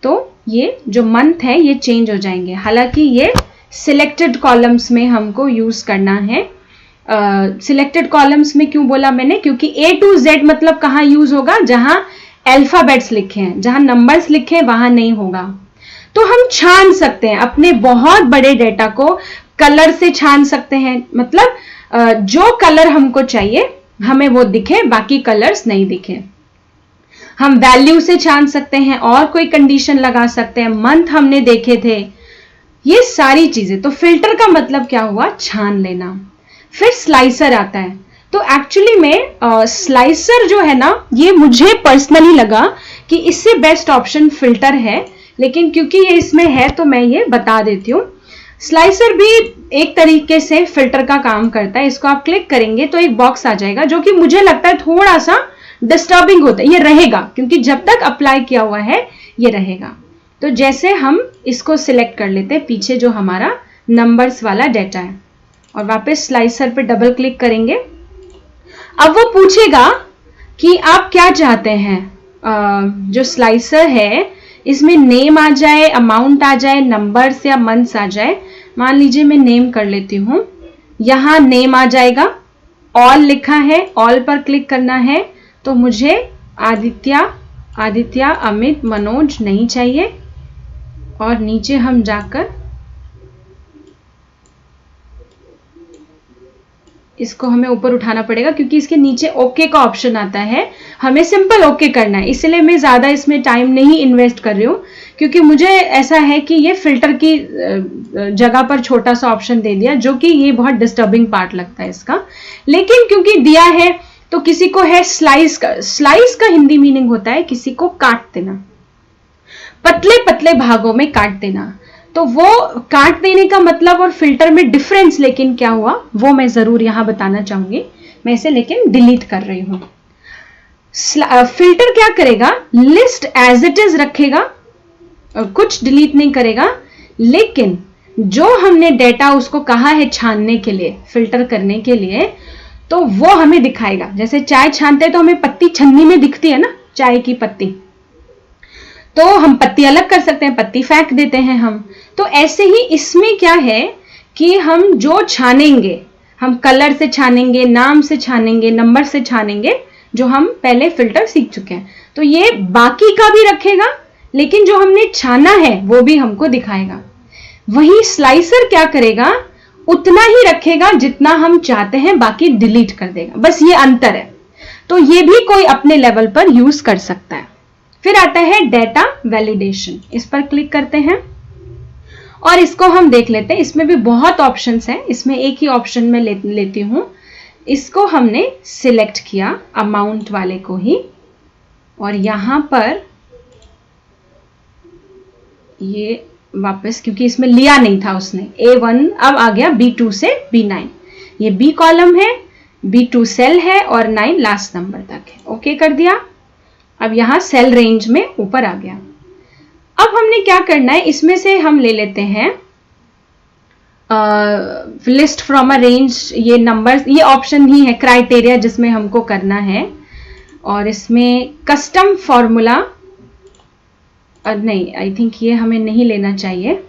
तो ये जो मंथ है ये चेंज हो जाएंगे। हालांकि ये सिलेक्टेड कॉलम्स में हमको यूज करना है। सिलेक्टेड कॉलम्स में क्यों बोला मैंने, क्योंकि ए टू जेड मतलब कहाँ यूज होगा, जहां अल्फाबेट्स लिखे हैं, जहां नंबर्स लिखे हैं वहां नहीं होगा। तो हम छान सकते हैं अपने बहुत बड़े डेटा को, कलर से छान सकते हैं, मतलब जो कलर हमको चाहिए हमें वो दिखे, बाकी कलर्स नहीं दिखे। हम वैल्यू से छान सकते हैं, और कोई कंडीशन लगा सकते हैं, मंथ हमने देखे थे, ये सारी चीजें। तो फिल्टर का मतलब क्या हुआ, छान लेना। फिर स्लाइसर आता है। तो एक्चुअली में स्लाइसर जो है ना, ये मुझे पर्सनली लगा कि इससे बेस्ट ऑप्शन फिल्टर है, लेकिन क्योंकि ये इसमें है तो मैं ये बता देती हूँ। स्लाइसर भी एक तरीके से फिल्टर का काम करता है। इसको आप क्लिक करेंगे तो एक बॉक्स आ जाएगा, जो कि मुझे लगता है थोड़ा सा डिस्टर्बिंग होता है। ये रहेगा, क्योंकि जब तक अप्लाई किया हुआ है ये रहेगा। तो जैसे हम इसको सिलेक्ट कर लेते हैं, पीछे जो हमारा नंबर्स वाला डेटा है, और वापस स्लाइसर पे डबल क्लिक करेंगे। अब वो पूछेगा कि आप क्या चाहते हैं। जो स्लाइसर है इसमें नेम आ जाए, अमाउंट आ जाए, नंबर्स या मंथ्स आ जाए। मान लीजिए मैं नेम कर लेती हूँ, यहाँ नेम आ जाएगा, ऑल लिखा है, ऑल पर क्लिक करना है। तो मुझे आदित्य, अमित, मनोज नहीं चाहिए। और नीचे हम जाकर इसको हमें ऊपर उठाना पड़ेगा क्योंकि इसके नीचे ओके का ऑप्शन आता है, हमें सिंपल ओके करना है। इसलिए मैं ज्यादा इसमें टाइम नहीं इन्वेस्ट कर रही हूँ क्योंकि मुझे ऐसा है कि ये फिल्टर की जगह पर छोटा सा ऑप्शन दे दिया, जो कि ये बहुत डिस्टर्बिंग पार्ट लगता है इसका। लेकिन क्योंकि दिया है तो किसी को है स्लाइस का हिंदी मीनिंग होता है किसी को काट देना, पतले पतले भागों में काट देना। तो वो काट देने का मतलब और फिल्टर में डिफरेंस लेकिन क्या हुआ वो मैं जरूर यहां बताना चाहूंगी। मैं इसे लेकिन डिलीट कर रही हूं। फिल्टर क्या करेगा, लिस्ट एज इट इज रखेगा, कुछ डिलीट नहीं करेगा, लेकिन जो हमने डेटा उसको कहा है छानने के लिए, फिल्टर करने के लिए, तो वो हमें दिखाएगा। जैसे चाय छानते हैं तो हमें पत्ती छन्नी में दिखती है ना, चाय की पत्ती, तो हम पत्ती अलग कर सकते हैं, पत्ती फेंक देते हैं हम। तो ऐसे ही इसमें क्या है कि हम जो छानेंगे, हम कलर से छानेंगे, नाम से छानेंगे, नंबर से छानेंगे, जो हम पहले फिल्टर सीख चुके हैं। तो ये बाकी का भी रखेगा, लेकिन जो हमने छाना है वो भी हमको दिखाएगा। वही स्लाइसर क्या करेगा, उतना ही रखेगा जितना हम चाहते हैं, बाकी डिलीट कर देगा। बस ये अंतर है। तो ये भी कोई अपने लेवल पर यूज कर सकता है। फिर आता है डेटा वैलिडेशन, इस पर क्लिक करते हैं और इसको हम देख लेते हैं। इसमें भी बहुत ऑप्शंस हैं, इसमें एक ही ऑप्शन में लेती हूं। इसको हमने सिलेक्ट किया, अमाउंट वाले को ही, और यहां पर ये वापस, क्योंकि इसमें लिया नहीं था उसने, A1 अब आ गया B2 से B9। ये B कॉलम है, B2 सेल है और 9 लास्ट नंबर तक है। ओके कर दिया। अब यहां सेल रेंज में ऊपर आ गया। अब हमने क्या करना है, इसमें से हम ले लेते हैं लिस्ट फ्रॉम अ रेंज। ये नंबर्स, ये ऑप्शन ही है क्राइटेरिया जिसमें हमको करना है। और इसमें कस्टम फॉर्मूला नहीं, आई थिंक ये हमें नहीं लेना चाहिए।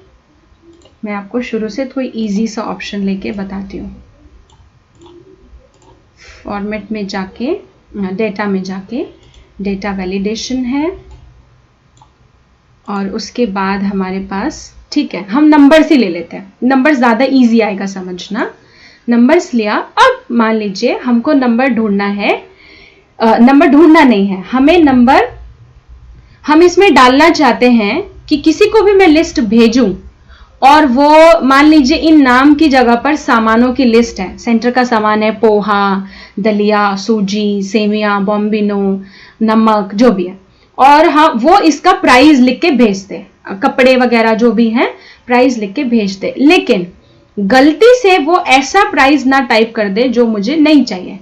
मैं आपको शुरू से कोई इजी सा ऑप्शन लेके बताती हूँ। फॉर्मेट में जाके, डेटा में जाके, डेटा वैलिडेशन है और उसके बाद हमारे पास, ठीक है, हम नंबर्स ही ले लेते हैं, नंबर्स ज्यादा इजी आएगा समझना। नंबर्स लिया। अब मान लीजिए हमको नंबर ढूंढना है, नंबर ढूंढना नहीं है, हमें नंबर हम इसमें डालना चाहते हैं कि किसी को भी मैं लिस्ट भेजूं और वो मान लीजिए इन नाम की जगह पर सामानों की लिस्ट है। सेंटर का सामान है पोहा, दलिया, सूजी, सेवियां, बॉम्बिनो, नमक, जो भी है, और हाँ वो इसका प्राइस लिख के भेजते, कपड़े वगैरह जो भी हैं प्राइस लिख के भेजते। लेकिन गलती से वो ऐसा प्राइस ना टाइप कर दे जो मुझे नहीं चाहिए,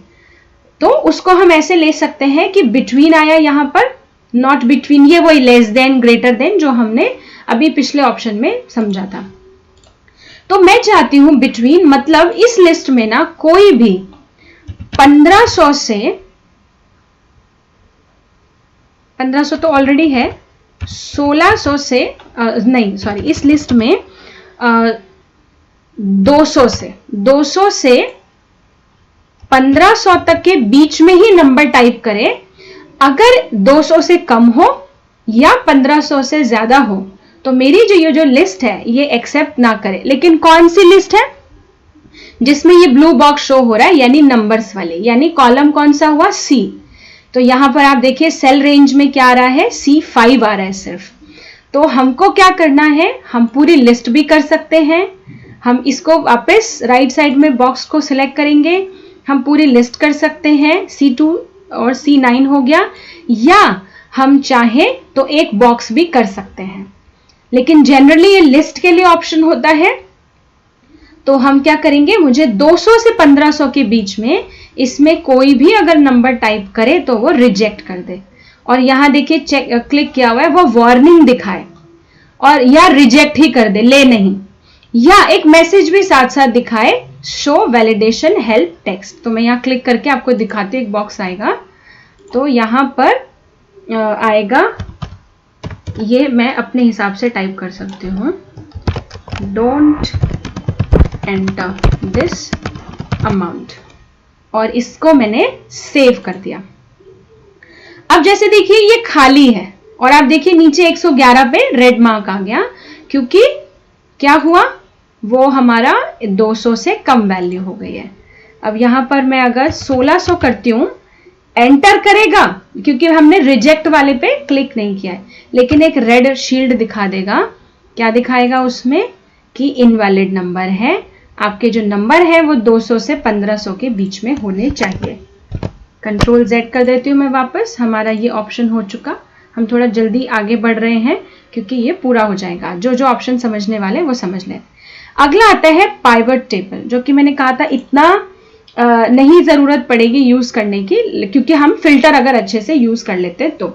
तो उसको हम ऐसे ले सकते हैं कि बिटवीन आया यहाँ पर, नॉट बिटवीन, ये वही लेस देन, ग्रेटर देन जो हमने अभी पिछले ऑप्शन में समझा था। तो मैं चाहती हूं बिटवीन, मतलब इस लिस्ट में ना कोई भी 1500 से, 1500 तो ऑलरेडी है, 1600 से नहीं सॉरी, इस लिस्ट में 200 से 1500 तक के बीच में ही नंबर टाइप करें। अगर 200 से कम हो या 1500 से ज्यादा हो तो मेरी ये जो लिस्ट है ये एक्सेप्ट ना करे। लेकिन कौन सी लिस्ट है, जिसमें ये ब्लू बॉक्स शो हो रहा है, यानी नंबर्स वाले, यानी कॉलम कौन सा हुआ, C। तो यहां पर आप देखिए सेल रेंज में क्या आ रहा है, C5 आ रहा है सिर्फ। तो हमको क्या करना है, हम पूरी लिस्ट भी कर सकते हैं। हम इसको वापस राइट साइड में बॉक्स को सिलेक्ट करेंगे, हम पूरी लिस्ट कर सकते हैं, C2 और C9 हो गया, या हम चाहें तो एक बॉक्स भी कर सकते हैं। लेकिन जनरली ये लिस्ट के लिए ऑप्शन होता है। तो हम क्या करेंगे, मुझे 200 से 1500 के बीच में इसमें कोई भी अगर नंबर टाइप करे तो वो रिजेक्ट कर दे। और यहां देखिए चेक क्लिक किया हुआ है, वो वार्निंग दिखाए और या रिजेक्ट ही कर दे, ले नहीं, या एक मैसेज भी साथ साथ दिखाए, शो वैलिडेशन हेल्प टेक्स्ट। तो मैं यहाँ क्लिक करके आपको दिखाती हूँ, एक बॉक्स आएगा, तो यहाँ पर आएगा, ये मैं अपने हिसाब से टाइप कर सकती हूँ, डोंट एंटर दिस अमाउंट, और इसको मैंने सेव कर दिया। अब जैसे देखिए ये खाली है और आप देखिए नीचे 111 पे रेड मार्क आ गया, क्योंकि क्या हुआ, वो हमारा 200 से कम वैल्यू हो गई है। अब यहां पर मैं अगर 1600 करती हूं, एंटर करेगा क्योंकि हमने रिजेक्ट वाले पे क्लिक नहीं किया है, लेकिन एक रेड शील्ड दिखा देगा। क्या दिखाएगा उसमें कि इनवैलिड नंबर है, आपके जो नंबर है वो 200 से 1500 के बीच में होने चाहिए। कंट्रोल Z कर देती हूँ मैं वापस, हमारा ये ऑप्शन हो चुका। हम थोड़ा जल्दी आगे बढ़ रहे हैं क्योंकि ये पूरा हो जाएगा। जो जो ऑप्शन समझने वाले वो समझ लें। अगला आता है पाइवट टेबल, जो कि मैंने कहा था इतना नहीं जरूरत पड़ेगी यूज करने की, क्योंकि हम फिल्टर अगर अच्छे से यूज कर लेते हैं तो,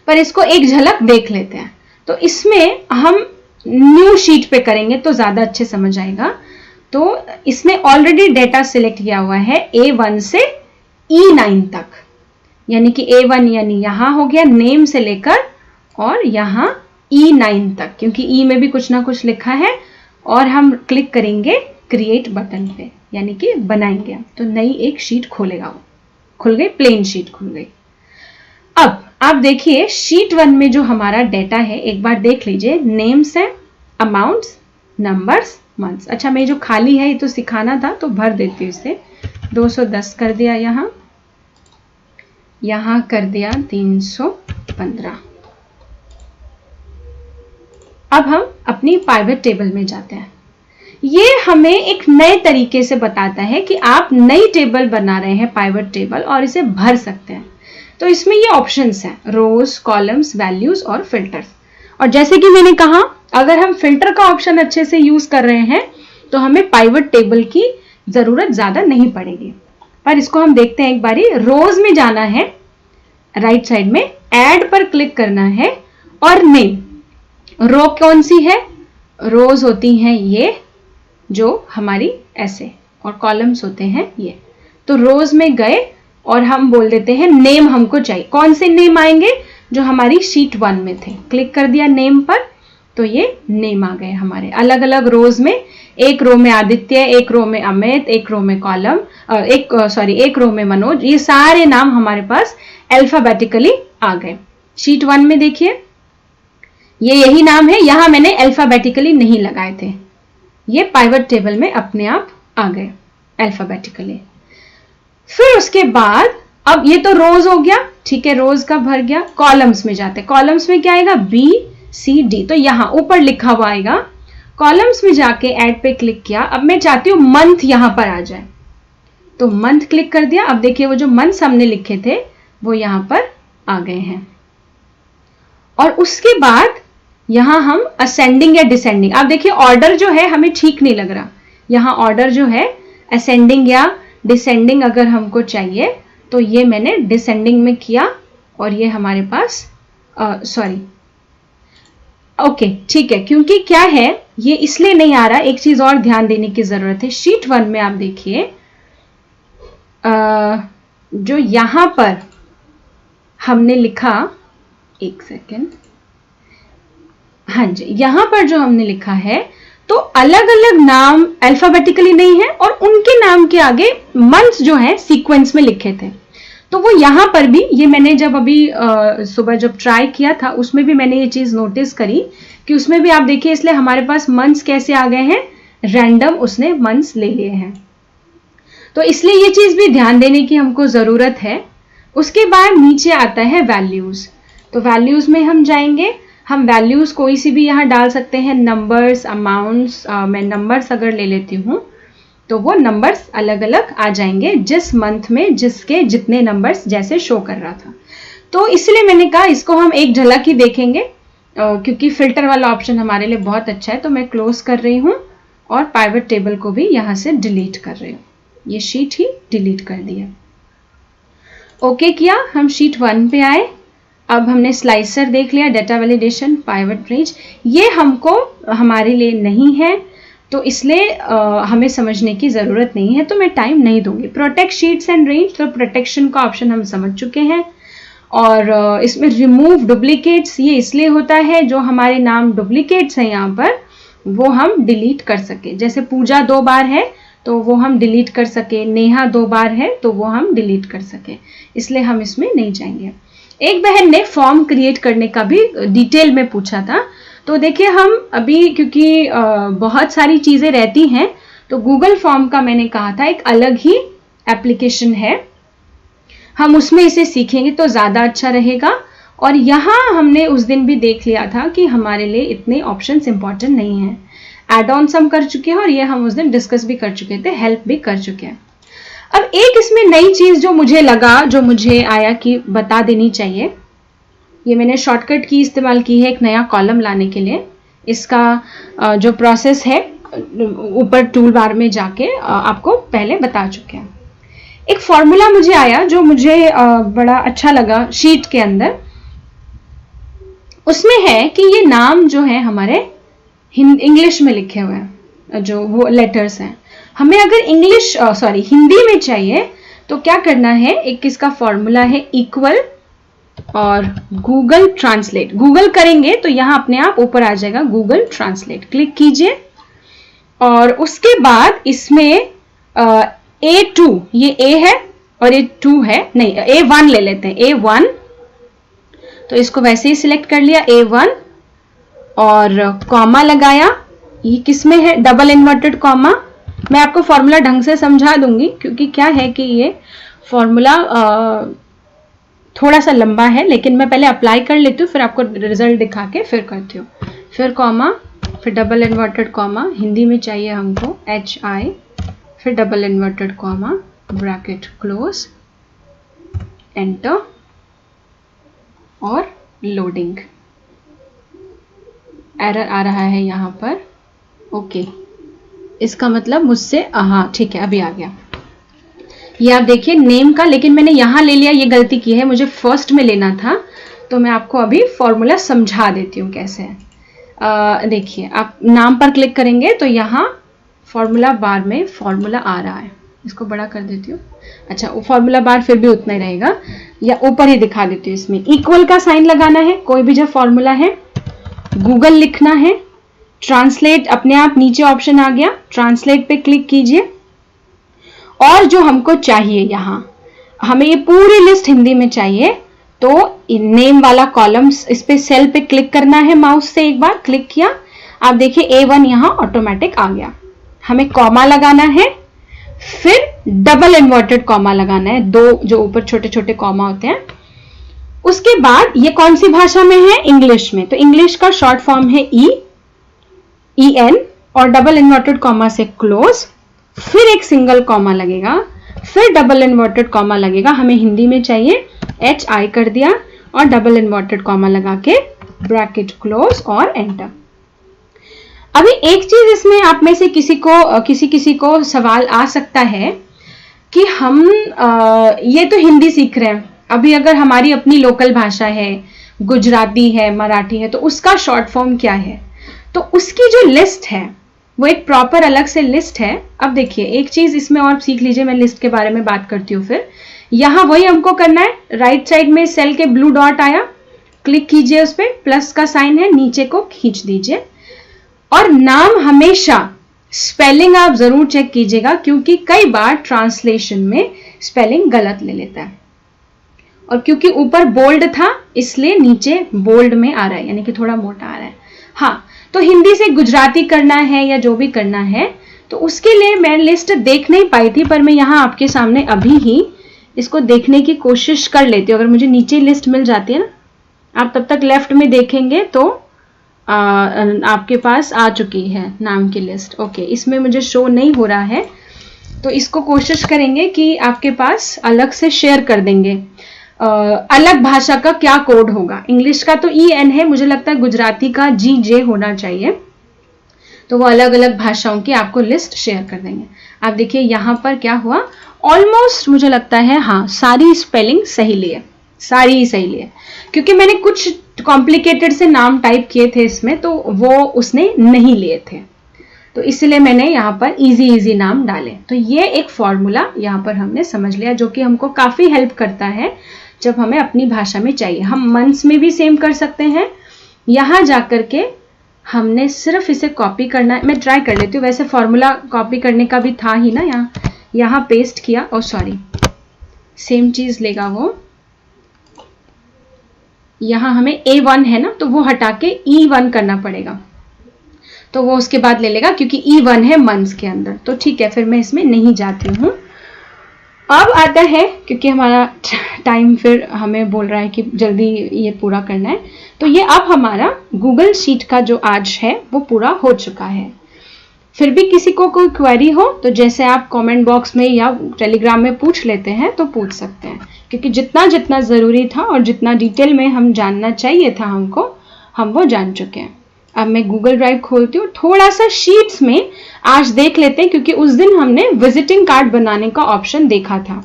पर इसको एक झलक देख लेते हैं। तो इसमें हम न्यू शीट पे करेंगे तो ज्यादा अच्छे समझ आएगा। तो इसमें ऑलरेडी डेटा सिलेक्ट किया हुआ है A1 से E9 तक, यानी कि A1 यानी यहां हो गया नेम से लेकर और यहां E9 तक, क्योंकि E में भी कुछ ना कुछ लिखा है। और हम क्लिक करेंगे क्रिएट बटन पे, यानी कि बनाएंगे, तो नई एक शीट खोलेगा, वो खुल गई, प्लेन शीट खुल गई। अब आप देखिए शीट 1 में जो हमारा डेटा है एक बार देख लीजिए, नेम्स है, अमाउंट्स, नंबर्स, मंथ्स। अच्छा मैं जो खाली है ये तो सिखाना था तो भर देती हूँ इसे। 210 कर दिया, यहां कर दिया 315। अब हम अपनी पाइवट टेबल में जाते हैं। ये हमें एक नए तरीके से बताता है कि आप नई टेबल बना रहे हैं पाइवट टेबल और इसे भर सकते हैं। तो इसमें ये ऑप्शंस हैं, रोज, कॉलम्स, वैल्यूज और फिल्टर्स। और जैसे कि मैंने कहा अगर हम फिल्टर का ऑप्शन अच्छे से यूज कर रहे हैं तो हमें पाइवट टेबल की जरूरत ज्यादा नहीं पड़ेगी। पर इसको हम देखते हैं एक बारी। रोज में जाना है, राइट साइड में ऐड पर क्लिक करना है और नेम। रो कौन सी है, रोज होती हैं ये जो हमारी ऐसे, और कॉलम्स होते हैं ये। तो रोज में गए और हम बोल देते हैं नेम हमको चाहिए। कौन से नेम आएंगे, जो हमारी शीट 1 में थे। क्लिक कर दिया नेम पर तो ये नेम आ गए हमारे अलग अलग रोज में। एक रो में आदित्य, एक रो में अमित, एक रो में कॉलम, एक रो में मनोज। ये सारे नाम हमारे पास अल्फाबेटिकली आ गए। शीट 1 में देखिए ये यही नाम है, यहां मैंने अल्फाबेटिकली नहीं लगाए थे, ये पाइवट टेबल में अपने आप आ गए अल्फाबेटिकली। फिर उसके बाद अब ये तो रोज हो गया, ठीक है, रोज का भर गया। कॉलम्स में जाते हैं, कॉलम्स में क्या आएगा, BCD, तो यहां ऊपर लिखा हुआ आएगा। कॉलम्स में जाके ऐड पे क्लिक किया। अब मैं चाहती हूं मंथ यहां पर आ जाए, तो मंथ क्लिक कर दिया। अब देखिए वो जो मंथ हमने लिखे थे वो यहां पर आ गए हैं। और उसके बाद यहां हम असेंडिंग या डिसेंडिंग, आप देखिए ऑर्डर जो है हमें ठीक नहीं लग रहा। यहां ऑर्डर जो है असेंडिंग या डिसेंडिंग अगर हमको चाहिए तो ये मैंने डिसेंडिंग में किया और ये हमारे पास ओके ठीक है, क्योंकि क्या है ये इसलिए नहीं आ रहा। एक चीज और ध्यान देने की जरूरत है। शीट 1 में आप देखिए जो यहां पर हमने लिखा, एक सेकेंड, हाँ जी, यहां पर जो हमने लिखा है तो अलग अलग नाम अल्फाबेटिकली नहीं है और उनके नाम के आगे मंथ्स जो है सीक्वेंस में लिखे थे। तो वो यहां पर भी, ये मैंने जब अभी सुबह जब ट्राई किया था उसमें भी मैंने ये चीज नोटिस करी कि उसमें भी आप देखिए, इसलिए हमारे पास मंथ्स कैसे आ गए हैं, रैंडम उसने मंथ्स ले लिए हैं। तो इसलिए ये चीज भी ध्यान देने की हमको जरूरत है। उसके बाद नीचे आता है वैल्यूज। तो वैल्यूज में हम जाएंगे, हम वैल्यूज कोई सी भी यहाँ डाल सकते हैं, नंबर्स, अमाउंट्स। मैं नंबर्स अगर ले लेती हूँ तो वो नंबर्स अलग अलग आ जाएंगे जिस मंथ में जिसके जितने नंबर्स जैसे शो कर रहा था। तो इसलिए मैंने कहा इसको हम एक झलक ही देखेंगे, क्योंकि फिल्टर वाला ऑप्शन हमारे लिए बहुत अच्छा है। तो मैं क्लोज कर रही हूँ और पाइवट टेबल को भी यहाँ से डिलीट कर रही हूँ। ये शीट ही डिलीट कर दिया। ओके किया, हम शीट 1 पे आए। अब हमने स्लाइसर देख लिया, डेटा वैलिडेशन, पाइवट रेंज। ये हमको हमारे लिए नहीं है तो इसलिए हमें समझने की जरूरत नहीं है, तो मैं टाइम नहीं दूंगी। प्रोटेक्ट शीट्स एंड रेंज, तो प्रोटेक्शन का ऑप्शन हम समझ चुके हैं। और इसमें रिमूव डुप्लीकेट्स, ये इसलिए होता है जो हमारे नाम डुप्लीकेट्स हैं यहाँ पर वो हम डिलीट कर सके। जैसे पूजा 2 बार है तो वो हम डिलीट कर सके, नेहा 2 बार है तो वो हम डिलीट कर सके, इसलिए हम इसमें नहीं जाएंगे। एक बहन ने फॉर्म क्रिएट करने का भी डिटेल में पूछा था, तो देखिए हम अभी क्योंकि बहुत सारी चीज़ें रहती हैं, तो गूगल फॉर्म का मैंने कहा था एक अलग ही एप्लीकेशन है, हम उसमें इसे सीखेंगे तो ज़्यादा अच्छा रहेगा। और यहाँ हमने उस दिन भी देख लिया था कि हमारे लिए इतने ऑप्शंस इंपॉर्टेंट नहीं हैं, एड ऑन्स हम कर चुके हैं और ये हम उस दिन डिस्कस भी कर चुके थे, हेल्प भी कर चुके हैं। अब एक इसमें नई चीज़ जो मुझे लगा, जो मुझे आया कि बता देनी चाहिए, ये मैंने शॉर्टकट की इस्तेमाल की है एक नया कॉलम लाने के लिए। इसका जो प्रोसेस है ऊपर टूल बार में जाके आपको पहले बता चुके हैं। एक फॉर्मूला मुझे आया जो मुझे बड़ा अच्छा लगा शीट के अंदर, उसमें है कि ये नाम जो है हमारे इंग्लिश में लिखे हुए हैं, जो वो लेटर्स हैं, हमें अगर हिंदी में चाहिए तो क्या करना है, एक इसका फॉर्मूला है इक्वल और गूगल ट्रांसलेट। गूगल करेंगे तो यहाँ अपने आप ऊपर आ जाएगा गूगल ट्रांसलेट, क्लिक कीजिए और उसके बाद इसमें A2, ये A है और ये 2 है, नहीं A1 ले लेते हैं, A1, तो इसको वैसे ही सिलेक्ट कर लिया A1 और कॉमा लगाया। ये किस में है, डबल इन्वर्टेड कॉमा। मैं आपको फॉर्मूला ढंग से समझा दूंगी क्योंकि क्या है कि ये फॉर्मूला थोड़ा सा लंबा है, लेकिन मैं पहले अप्लाई कर लेती हूँ फिर आपको रिजल्ट दिखा के फिर करती हूँ। फिर कॉमा, फिर डबल इन्वर्टेड कॉमा, हिंदी में चाहिए हमको HI, फिर double inverted comma, bracket close, enter और लोडिंग। एरर आ रहा है यहाँ पर, ओके, इसका मतलब मुझसे, हाँ ठीक है अभी आ गया। ये आप देखिए नेम का, लेकिन मैंने यहाँ ले लिया, ये गलती की है, मुझे फर्स्ट में लेना था, तो मैं आपको अभी फॉर्मूला समझा देती हूँ कैसे है। देखिए आप नाम पर क्लिक करेंगे तो यहाँ फॉर्मूला बार में फॉर्मूला आ रहा है, इसको बड़ा कर देती हूँ। अच्छा, फॉर्मूला बार फिर भी उतना ही रहेगा, या ऊपर ही दिखा देती हूँ। इसमें इक्वल का साइन लगाना है, कोई भी जो फॉर्मूला है, गूगल लिखना है, ट्रांसलेट अपने आप नीचे ऑप्शन आ गया, ट्रांसलेट पे क्लिक कीजिए और जो हमको चाहिए, यहाँ हमें ये पूरी लिस्ट हिंदी में चाहिए, तो नेम वाला कॉलम, इस पे सेल पे क्लिक करना है, माउस से एक बार क्लिक किया, आप देखिए A1 यहाँ ऑटोमेटिक आ गया। हमें कॉमा लगाना है, फिर डबल इन्वर्टेड कॉमा लगाना है, 2 जो ऊपर छोटे छोटे कॉमा होते हैं। उसके बाद ये कौन सी भाषा में है, इंग्लिश में, तो इंग्लिश का शॉर्ट फॉर्म है EN और डबल इन्वर्टेड कॉमा से क्लोज, फिर एक सिंगल कॉमा लगेगा, फिर डबल इन्वर्टेड कॉमा लगेगा, हमें हिंदी में चाहिए HI कर दिया और डबल इन्वर्टेड कॉमा लगा के ब्रैकेट क्लोज और एंटर। अभी एक चीज इसमें आप में से किसी को सवाल आ सकता है कि हम ये तो हिंदी सीख रहे हैं, अभी अगर हमारी अपनी लोकल भाषा है, गुजराती है, मराठी है, तो उसका शॉर्ट फॉर्म क्या है, तो उसकी जो लिस्ट है वो एक प्रॉपर अलग से लिस्ट है। अब देखिए एक चीज इसमें और सीख लीजिए, मैं लिस्ट के बारे में बात करती हूँ फिर। यहाँ वही हमको करना है, राइट साइड में सेल के ब्लू डॉट आया, क्लिक कीजिए, उस पर प्लस का साइन है, नीचे को खींच दीजिए और नाम हमेशा स्पेलिंग आप जरूर चेक कीजिएगा, क्योंकि कई बार ट्रांसलेशन में स्पेलिंग गलत ले लेता है, और क्योंकि ऊपर बोल्ड था इसलिए नीचे बोल्ड में आ रहा है, यानी कि थोड़ा मोटा आ रहा है। हाँ, तो हिंदी से गुजराती करना है या जो भी करना है, तो उसके लिए मैं लिस्ट देख नहीं पाई थी, पर मैं यहाँ आपके सामने अभी ही इसको देखने की कोशिश कर लेती हूँ। अगर मुझे नीचे लिस्ट मिल जाती है ना, आप तब तक लेफ्ट में देखेंगे तो आपके पास आ चुकी है नाम की लिस्ट। ओके, इसमें मुझे शो नहीं हो रहा है, तो इसको कोशिश करेंगे कि आपके पास अलग से शेयर कर देंगे। अलग भाषा का क्या कोड होगा, इंग्लिश का तो EN है, मुझे लगता है गुजराती का GJ होना चाहिए, तो वो अलग अलग भाषाओं की आपको लिस्ट शेयर कर देंगे। आप देखिए यहाँ पर क्या हुआ, ऑलमोस्ट मुझे लगता है हाँ सारी स्पेलिंग सही ली है, सारी ही सही ली है, क्योंकि मैंने कुछ कॉम्प्लिकेटेड से नाम टाइप किए थे इसमें, तो वो उसने नहीं लिए थे, तो इसलिए मैंने यहाँ पर इजी नाम डाले। तो ये एक फॉर्मूला यहाँ पर हमने समझ लिया, जो कि हमको काफी हेल्प करता है जब हमें अपनी भाषा में चाहिए। हम मंथ्स में भी सेम कर सकते हैं, यहाँ जाकर के हमने सिर्फ इसे कॉपी करना है। मैं ट्राई कर लेती हूँ, वैसे फॉर्मूला कॉपी करने का भी था ही ना, यहाँ पेस्ट किया। और सॉरी, सेम चीज लेगा वो। यहाँ हमें A1 है ना, तो वो हटा के E1 करना पड़ेगा, तो वो उसके बाद ले लेगा क्योंकि E1 है मंथ्स के अंदर। तो ठीक है, फिर मैं इसमें नहीं जाती हूँ। अब आता है, क्योंकि हमारा टाइम फिर हमें बोल रहा है कि जल्दी ये पूरा करना है, तो ये अब हमारा गूगल शीट का जो आज है वो पूरा हो चुका है। फिर भी किसी को कोई क्वेरी हो तो जैसे आप कमेंट बॉक्स में या टेलीग्राम में पूछ लेते हैं तो पूछ सकते हैं, क्योंकि जितना जितना ज़रूरी था और जितना डिटेल में हम जानना चाहिए था हमको, हम वो जान चुके हैं। अब मैं गूगल ड्राइव खोलती हूँ, थोड़ा सा शीट्स में आज देख लेते हैं, क्योंकि उस दिन हमने विजिटिंग कार्ड बनाने का ऑप्शन देखा था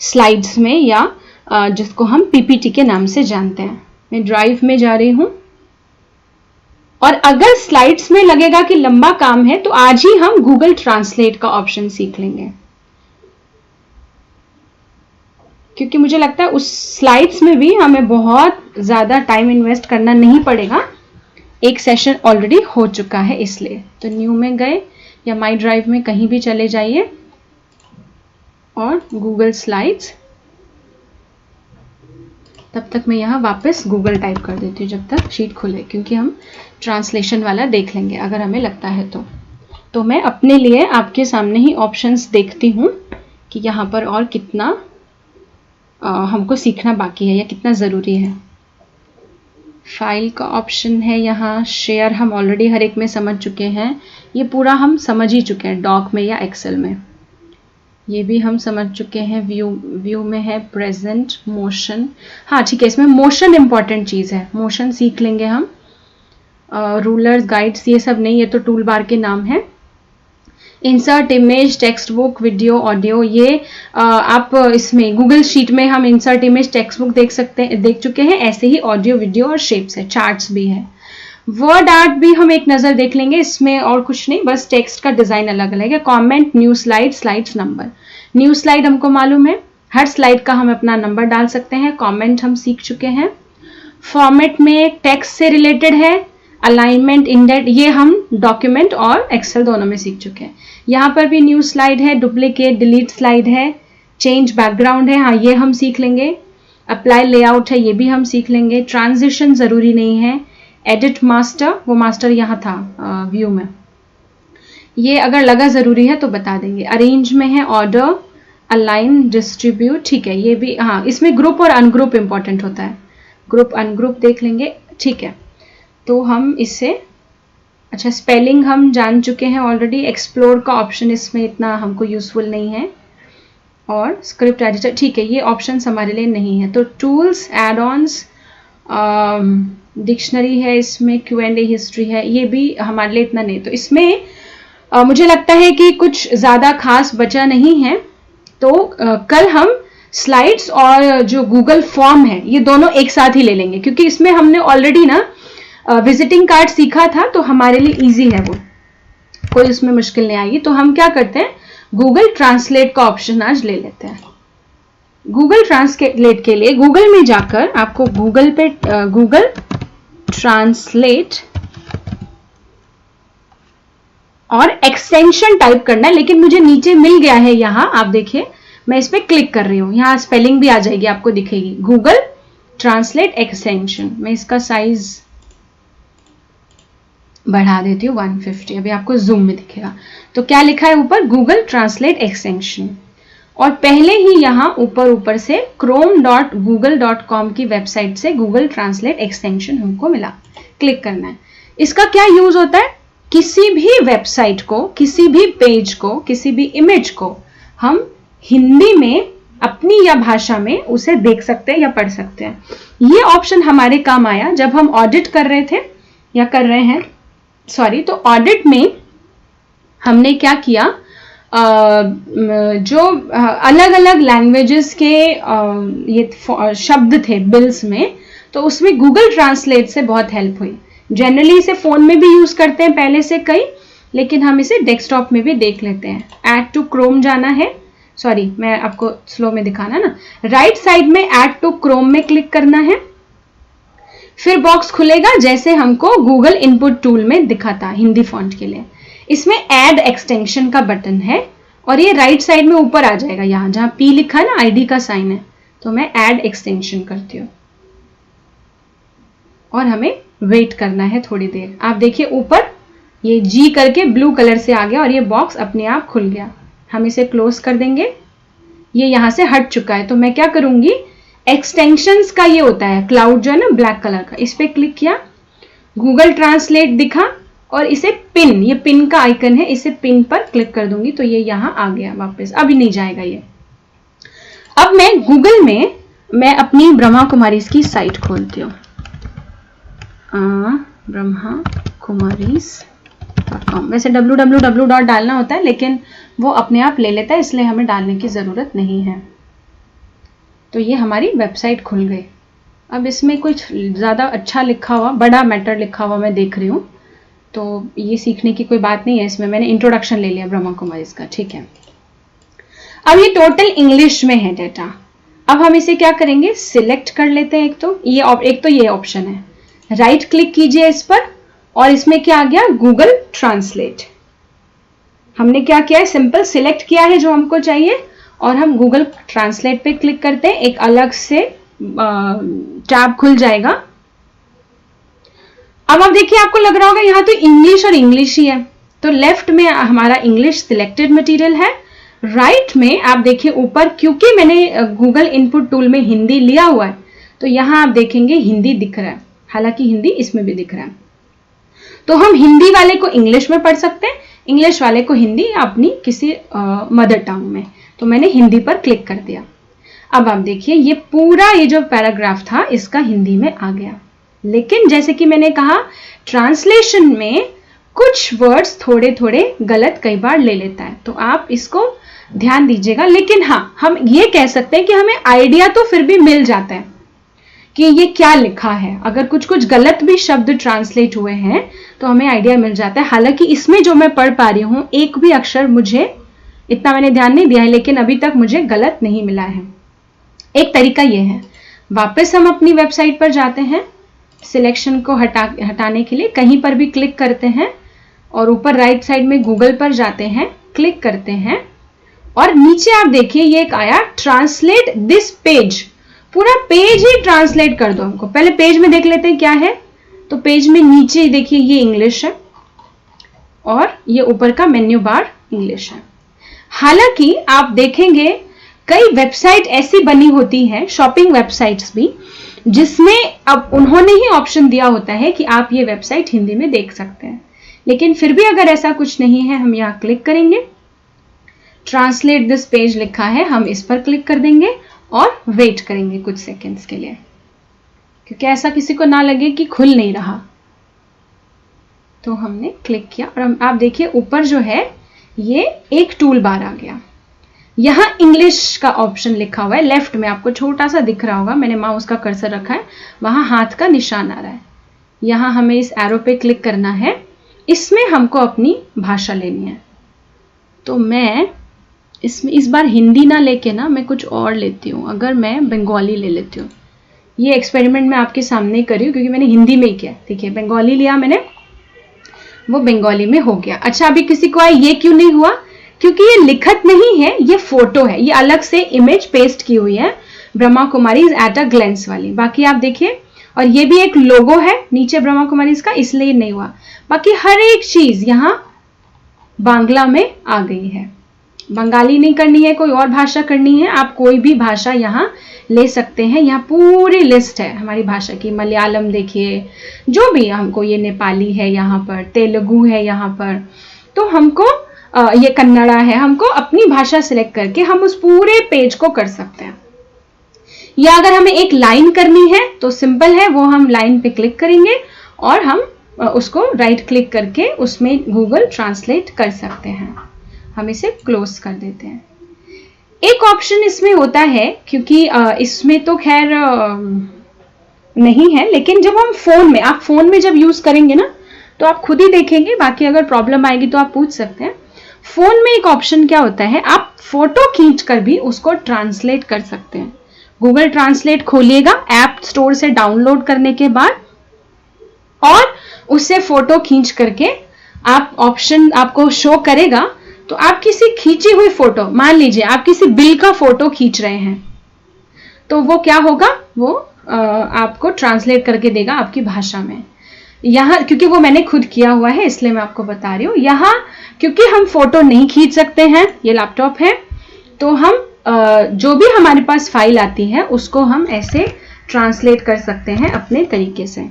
स्लाइड्स में, या जिसको हम पीपीटी के नाम से जानते हैं। मैं ड्राइव में जा रही हूँ, और अगर स्लाइड्स में लगेगा कि लंबा काम है तो आज ही हम गूगल ट्रांसलेट का ऑप्शन सीख लेंगे, क्योंकि मुझे लगता है उस स्लाइड्स में भी हमें बहुत ज्यादा टाइम इन्वेस्ट करना नहीं पड़ेगा, एक सेशन ऑलरेडी हो चुका है इसलिए। तो न्यू में गए या माई ड्राइव में कहीं भी चले जाइए और गूगल स्लाइड्स। तब तक मैं यहाँ वापस गूगल टाइप कर देती हूँ जब तक शीट खुले, क्योंकि हम ट्रांसलेशन वाला देख लेंगे अगर हमें लगता है तो मैं अपने लिए आपके सामने ही ऑप्शंस देखती हूँ कि यहाँ पर और कितना हमको सीखना बाकी है या कितना ज़रूरी है। फाइल का ऑप्शन है यहाँ, शेयर हम ऑलरेडी हर एक में समझ चुके हैं, ये पूरा हम समझ ही चुके हैं डॉक में या एक्सेल में, ये भी हम समझ चुके हैं। व्यू में है प्रेजेंट, मोशन, हाँ ठीक है, इसमें मोशन इंपॉर्टेंट चीज़ है, मोशन सीख लेंगे हम। रूलर्स, गाइड्स ये सब नहीं, ये तो टूल बार के नाम है। Insert image, text book, video, audio, ये आप इसमें गूगल शीट में हम इंसर्ट इमेज, टेक्स्ट बुक देख चुके हैं, ऐसे ही ऑडियो, वीडियो और शेप्स है, चार्ट्स भी है। वर्ड आर्ट भी हम एक नज़र देख लेंगे, इसमें और कुछ नहीं, बस टेक्स्ट का डिज़ाइन अलग अलग है। Comment, new slide, slides number. New slide हमको मालूम है, हर स्लाइड का हम अपना नंबर डाल सकते हैं। कमेंट हम सीख चुके हैं। फॉर्मेट में टेक्स्ट से रिलेटेड है। अलाइनमेंट, इंडेंट, ये हम डॉक्यूमेंट और एक्सेल दोनों में सीख चुके हैं। यहाँ पर भी न्यू स्लाइड है, डुप्लीकेट, डिलीट स्लाइड है, चेंज बैकग्राउंड है, हाँ ये हम सीख लेंगे। अप्लाई लेआउट है, ये भी हम सीख लेंगे। ट्रांजिशन ज़रूरी नहीं है। एडिट मास्टर, वो मास्टर यहाँ था व्यू में, ये अगर लगा ज़रूरी है तो बता देंगे। अरेंज में है ऑर्डर, अलाइन, डिस्ट्रीब्यूट, ठीक है ये भी, हाँ इसमें ग्रुप और अनग्रुप इंपॉर्टेंट होता है, ग्रुप अनग्रुप देख लेंगे, ठीक है। तो हम इससे, अच्छा स्पेलिंग हम जान चुके हैं ऑलरेडी। एक्सप्लोर का ऑप्शन इसमें इतना हमको यूजफुल नहीं है। और स्क्रिप्ट एडिटर, ठीक है ये ऑप्शन हमारे लिए नहीं है। तो टूल्स, एड ऑन्स, डिक्शनरी है इसमें, Q&A हिस्ट्री है, ये भी हमारे लिए इतना नहीं। तो इसमें मुझे लगता है कि कुछ ज़्यादा खास बचा नहीं है। तो कल हम स्लाइड्स और जो गूगल फॉर्म है ये दोनों एक साथ ही ले लेंगे, क्योंकि इसमें हमने ऑलरेडी ना विजिटिंग कार्ड सीखा था, तो हमारे लिए इजी है, वो कोई उसमें मुश्किल नहीं आएगी। तो हम क्या करते हैं, गूगल ट्रांसलेट का ऑप्शन आज ले लेते हैं। गूगल ट्रांसलेट के लिए गूगल में जाकर आपको गूगल पे गूगल ट्रांसलेट और एक्सटेंशन टाइप करना है, लेकिन मुझे नीचे मिल गया है यहाँ, आप देखिए मैं इस पर क्लिक कर रही हूँ, यहाँ स्पेलिंग भी आ जाएगी आपको दिखेगी, गूगल ट्रांसलेट एक्सटेंशन। मैं इसका साइज बढ़ा देती हूँ 150, अभी आपको जूम में दिखेगा। तो क्या लिखा है ऊपर, गूगल ट्रांसलेट एक्सटेंशन, और पहले ही यहाँ ऊपर से chrome.google.com की वेबसाइट से गूगल ट्रांसलेट एक्सटेंशन हमको मिला, क्लिक करना है। इसका क्या यूज होता है, किसी भी वेबसाइट को, किसी भी पेज को, किसी भी इमेज को हम हिंदी में अपनी या भाषा में उसे देख सकते हैं या पढ़ सकते हैं। ये ऑप्शन हमारे काम आया जब हम ऑडिट कर रहे थे या कर रहे हैं, सॉरी। तो ऑडिट में हमने क्या किया, जो अलग अलग लैंग्वेजेस के ये शब्द थे बिल्स में, तो उसमें गूगल ट्रांसलेट से बहुत हेल्प हुई। जनरली इसे फोन में भी यूज करते हैं पहले से कई, लेकिन हम इसे डेस्कटॉप में भी देख लेते हैं। ऐड टू क्रोम जाना है, सॉरी मैं आपको स्लो में दिखाना ना, राइट साइड में ऐड टू क्रोम में क्लिक करना है। फिर बॉक्स खुलेगा जैसे हमको गूगल इनपुट टूल में दिखा था हिंदी फॉन्ट के लिए। इसमें ऐड एक्सटेंशन का बटन है और ये राइट साइड में ऊपर आ जाएगा, यहाँ जहाँ P लिखा है ना, आईडी का साइन है, तो मैं ऐड एक्सटेंशन करती हूँ और हमें वेट करना है थोड़ी देर। आप देखिए ऊपर ये G करके ब्लू कलर से आ गया और ये बॉक्स अपने आप खुल गया। हम इसे क्लोज कर देंगे, ये यहाँ से हट चुका है। तो मैं क्या करूंगी, एक्सटेंशंस का ये होता है क्लाउड जो है ना ब्लैक कलर का, इस पे क्लिक किया, गूगल ट्रांसलेट दिखा और इसे पिन, ये पिन का आइकन है, इसे पिन पर क्लिक कर दूंगी तो ये यहाँ आ गया वापस, अभी नहीं जाएगा ये। अब मैं गूगल में मैं अपनी ब्रह्मा कुमारीज की साइट खोलती हूँ, brahmakumaris.com। वैसे www डालना होता है लेकिन वो अपने आप ले लेता है, इसलिए हमें डालने की जरूरत नहीं है। तो ये हमारी वेबसाइट खुल गई। अब इसमें कुछ ज़्यादा अच्छा लिखा हुआ, बड़ा मैटर लिखा हुआ मैं देख रही हूँ, तो ये सीखने की कोई बात नहीं है। इसमें मैंने इंट्रोडक्शन ले लिया ब्रह्मा कुमारीज का, ठीक है। अब ये टोटल इंग्लिश में है डेटा। अब हम इसे क्या करेंगे, सिलेक्ट कर लेते हैं। एक तो ये ऑप्शन है, राइट क्लिक कीजिए इस पर और इसमें क्या आ गया, गूगल ट्रांसलेट। हमने क्या किया है, सिंपल सिलेक्ट किया है जो हमको चाहिए और हम गूगल ट्रांसलेट पे क्लिक करते हैं, एक अलग से टैब खुल जाएगा। अब आप देखिए, आपको लग रहा होगा यहाँ तो इंग्लिश और इंग्लिश ही है, तो लेफ्ट में हमारा इंग्लिश सिलेक्टेड मटेरियल है, राइट में आप देखिए ऊपर, क्योंकि मैंने गूगल इनपुट टूल में हिंदी लिया हुआ है तो यहाँ आप देखेंगे हिंदी दिख रहा है, हालांकि हिंदी इसमें भी दिख रहा है। तो हम हिंदी वाले को इंग्लिश में पढ़ सकते हैं, इंग्लिश वाले को हिंदी अपनी किसी मदर टंग में। तो मैंने हिंदी पर क्लिक कर दिया। अब आप देखिए ये पूरा ये जो पैराग्राफ था इसका हिंदी में आ गया। लेकिन जैसे कि मैंने कहा, ट्रांसलेशन में कुछ वर्ड्स थोड़े थोड़े गलत कई बार ले लेता है, तो आप इसको ध्यान दीजिएगा। लेकिन हाँ, हम ये कह सकते हैं कि हमें आइडिया तो फिर भी मिल जाता है कि ये क्या लिखा है। अगर कुछ कुछ गलत भी शब्द ट्रांसलेट हुए हैं तो हमें आइडिया मिल जाता है। हालांकि इसमें जो मैं पढ़ पा रही हूँ, एक भी अक्षर मुझे इतना मैंने ध्यान नहीं दिया है, लेकिन अभी तक मुझे गलत नहीं मिला है। एक तरीका ये है, वापस हम अपनी वेबसाइट पर जाते हैं, सिलेक्शन को हटाने के लिए कहीं पर भी क्लिक करते हैं और ऊपर राइट साइड में गूगल पर जाते हैं, क्लिक करते हैं और नीचे आप देखिए ये एक आया, ट्रांसलेट दिस पेज। पूरा पेज ही ट्रांसलेट कर दो हमको। पहले पेज में देख लेते हैं क्या है। तो पेज में नीचे देखिए ये इंग्लिश है और ये ऊपर का मेन्यू बार इंग्लिश है। हालांकि आप देखेंगे कई वेबसाइट ऐसी बनी होती हैं, शॉपिंग वेबसाइट्स भी, जिसमें अब उन्होंने ही ऑप्शन दिया होता है कि आप ये वेबसाइट हिंदी में देख सकते हैं। लेकिन फिर भी अगर ऐसा कुछ नहीं है, हम यहाँ क्लिक करेंगे, ट्रांसलेट दिस पेज लिखा है, हम इस पर क्लिक कर देंगे और वेट करेंगे कुछ सेकंड्स के लिए, क्योंकि ऐसा किसी को ना लगे कि खुल नहीं रहा। तो हमने क्लिक किया और आप देखिए ऊपर जो है ये एक टूल बार आ गया। यहाँ इंग्लिश का ऑप्शन लिखा हुआ है, लेफ्ट में आपको छोटा सा दिख रहा होगा, मैंने माउस का कर्सर रखा है, वहां हाथ का निशान आ रहा है। यहाँ हमें इस एरो पे क्लिक करना है, इसमें हमको अपनी भाषा लेनी है। तो मैं इसमें इस बार हिंदी ना लेके ना मैं कुछ और लेती हूँ, अगर मैं बंगाली ले लेती हूँ। ये एक्सपेरिमेंट मैं आपके सामने ही कर रही हूँ क्योंकि मैंने हिंदी में ही किया। देखिए बंगाली लिया मैंने, वो बंगाली में हो गया। अच्छा, अभी किसी को आया ये क्यों नहीं हुआ, क्योंकि ये लिखत नहीं है, ये फोटो है, ये अलग से इमेज पेस्ट की हुई है, Brahma Kumaris at a glens वाली। बाकी आप देखिए, और ये भी एक लोगो है नीचे ब्रह्मा कुमारीज का, इसलिए नहीं हुआ। बाकी हर एक चीज यहाँ बांग्ला में आ गई है। बंगाली नहीं करनी है, कोई और भाषा करनी है, आप कोई भी भाषा यहाँ ले सकते हैं। यहाँ पूरी लिस्ट है हमारी भाषा की। मलयालम देखिए, जो भी हमको, ये नेपाली है यहाँ पर, तेलुगु है यहाँ पर, तो हमको ये कन्नड़ा है, हमको अपनी भाषा सिलेक्ट करके हम उस पूरे पेज को कर सकते हैं। या अगर हमें एक लाइन करनी है तो सिंपल है, वो हम लाइन पे क्लिक करेंगे और हम उसको राइट क्लिक करके उसमें गूगल ट्रांसलेट कर सकते हैं। हम इसे क्लोज कर देते हैं। एक ऑप्शन इसमें होता है, क्योंकि इसमें तो खैर नहीं है, लेकिन जब हम फोन में, आप फोन में जब यूज करेंगे ना तो आप खुद ही देखेंगे, बाकी अगर प्रॉब्लम आएगी तो आप पूछ सकते हैं। फोन में एक ऑप्शन क्या होता है, आप फोटो खींचकर भी उसको ट्रांसलेट कर सकते हैं। गूगल ट्रांसलेट खोलिएगा, ऐप स्टोर से डाउनलोड करने के बाद और उससे फोटो खींच करके आप ऑप्शन आपको शो करेगा। तो आप किसी खींची हुई फोटो, मान लीजिए आप किसी बिल का फोटो खींच रहे हैं, तो वो क्या होगा, वो आपको ट्रांसलेट करके देगा आपकी भाषा में। यहाँ क्योंकि वो मैंने खुद किया हुआ है इसलिए मैं आपको बता रही हूँ। यहाँ क्योंकि हम फोटो नहीं खींच सकते हैं, ये लैपटॉप है, तो हम जो भी हमारे पास फाइल आती है उसको हम ऐसे ट्रांसलेट कर सकते हैं अपने तरीके से।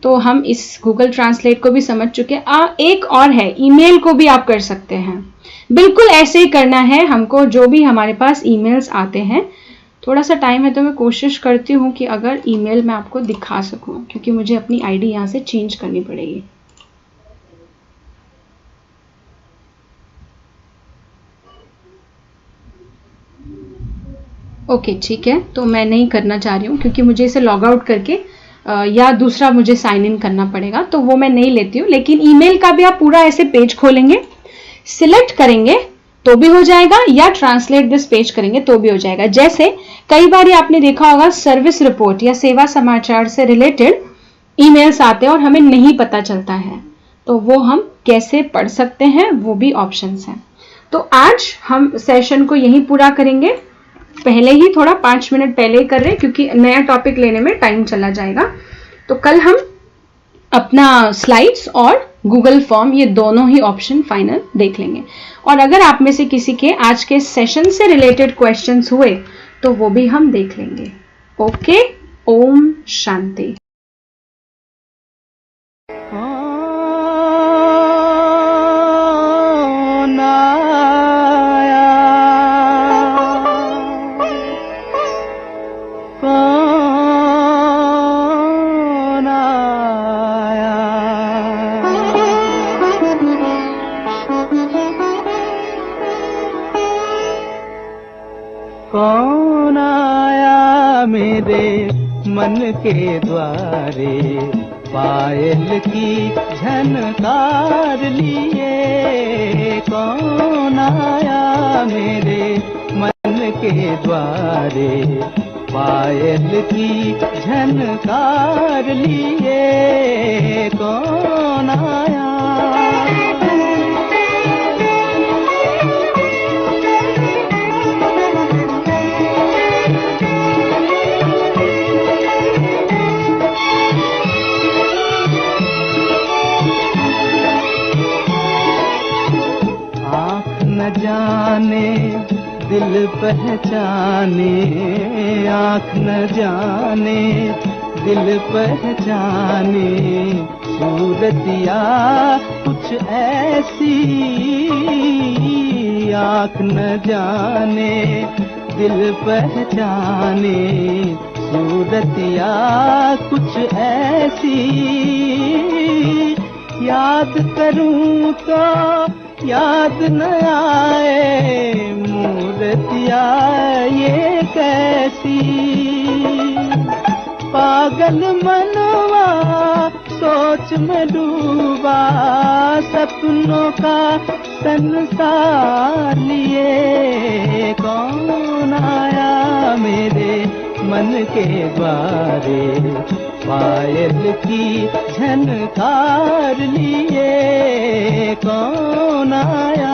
तो हम इस गूगल ट्रांसलेट को भी समझ चुके हैं। एक और है, ईमेल को भी आप कर सकते हैं। बिल्कुल ऐसे ही करना है हमको, जो भी हमारे पास ईमेल्स आते हैं। थोड़ा सा टाइम है तो मैं कोशिश करती हूँ कि अगर ईमेल मैं आपको दिखा सकूँ, क्योंकि मुझे अपनी आईडी यहाँ से चेंज करनी पड़ेगी। ओके ठीक है, तो मैं नहीं करना चाह रही हूँ क्योंकि मुझे इसे लॉग आउट करके या दूसरा मुझे साइन इन करना पड़ेगा, तो वो मैं नहीं लेती हूँ। लेकिन ईमेल का भी आप पूरा ऐसे पेज खोलेंगे, सिलेक्ट करेंगे तो भी हो जाएगा, या ट्रांसलेट दिस पेज करेंगे तो भी हो जाएगा। जैसे कई बार आपने देखा होगा सर्विस रिपोर्ट या सेवा समाचार से रिलेटेड ईमेल्स आते हैं और हमें नहीं पता चलता है, तो वो हम कैसे पढ़ सकते हैं, वो भी ऑप्शंस हैं। तो आज हम सेशन को यहीं पूरा करेंगे। पहले ही थोड़ा 5 मिनट पहले ही कर रहे हैं क्योंकि नया टॉपिक लेने में टाइम चला जाएगा। तो कल हम अपना स्लाइड्स और गूगल फॉर्म ये दोनों ही ऑप्शन फाइनल देख लेंगे। और अगर आप में से किसी के आज के सेशन से रिलेटेड क्वेश्चंस हुए तो वो भी हम देख लेंगे। ओके, ओम शांति। कौन आया मेरे मन के द्वारे, पायल की झनकार लिए। कौन आया मेरे मन के द्वारे, पायल की झनकार लिए। कौन आया, न जाने दिल पहचाने, आँख न जाने दिल पहचाने। सूरतिया कुछ ऐसी, आँख न जाने दिल पहचाने। सूरतिया कुछ ऐसी, याद करूं तो याद न आए। मूर्तिया ये कैसी, पागल मनवा सोच में डूबा। सपनों का संसार लिए। कौन आया मेरे मन के द्वारे, पायल की झनकार लिए। कौन आया,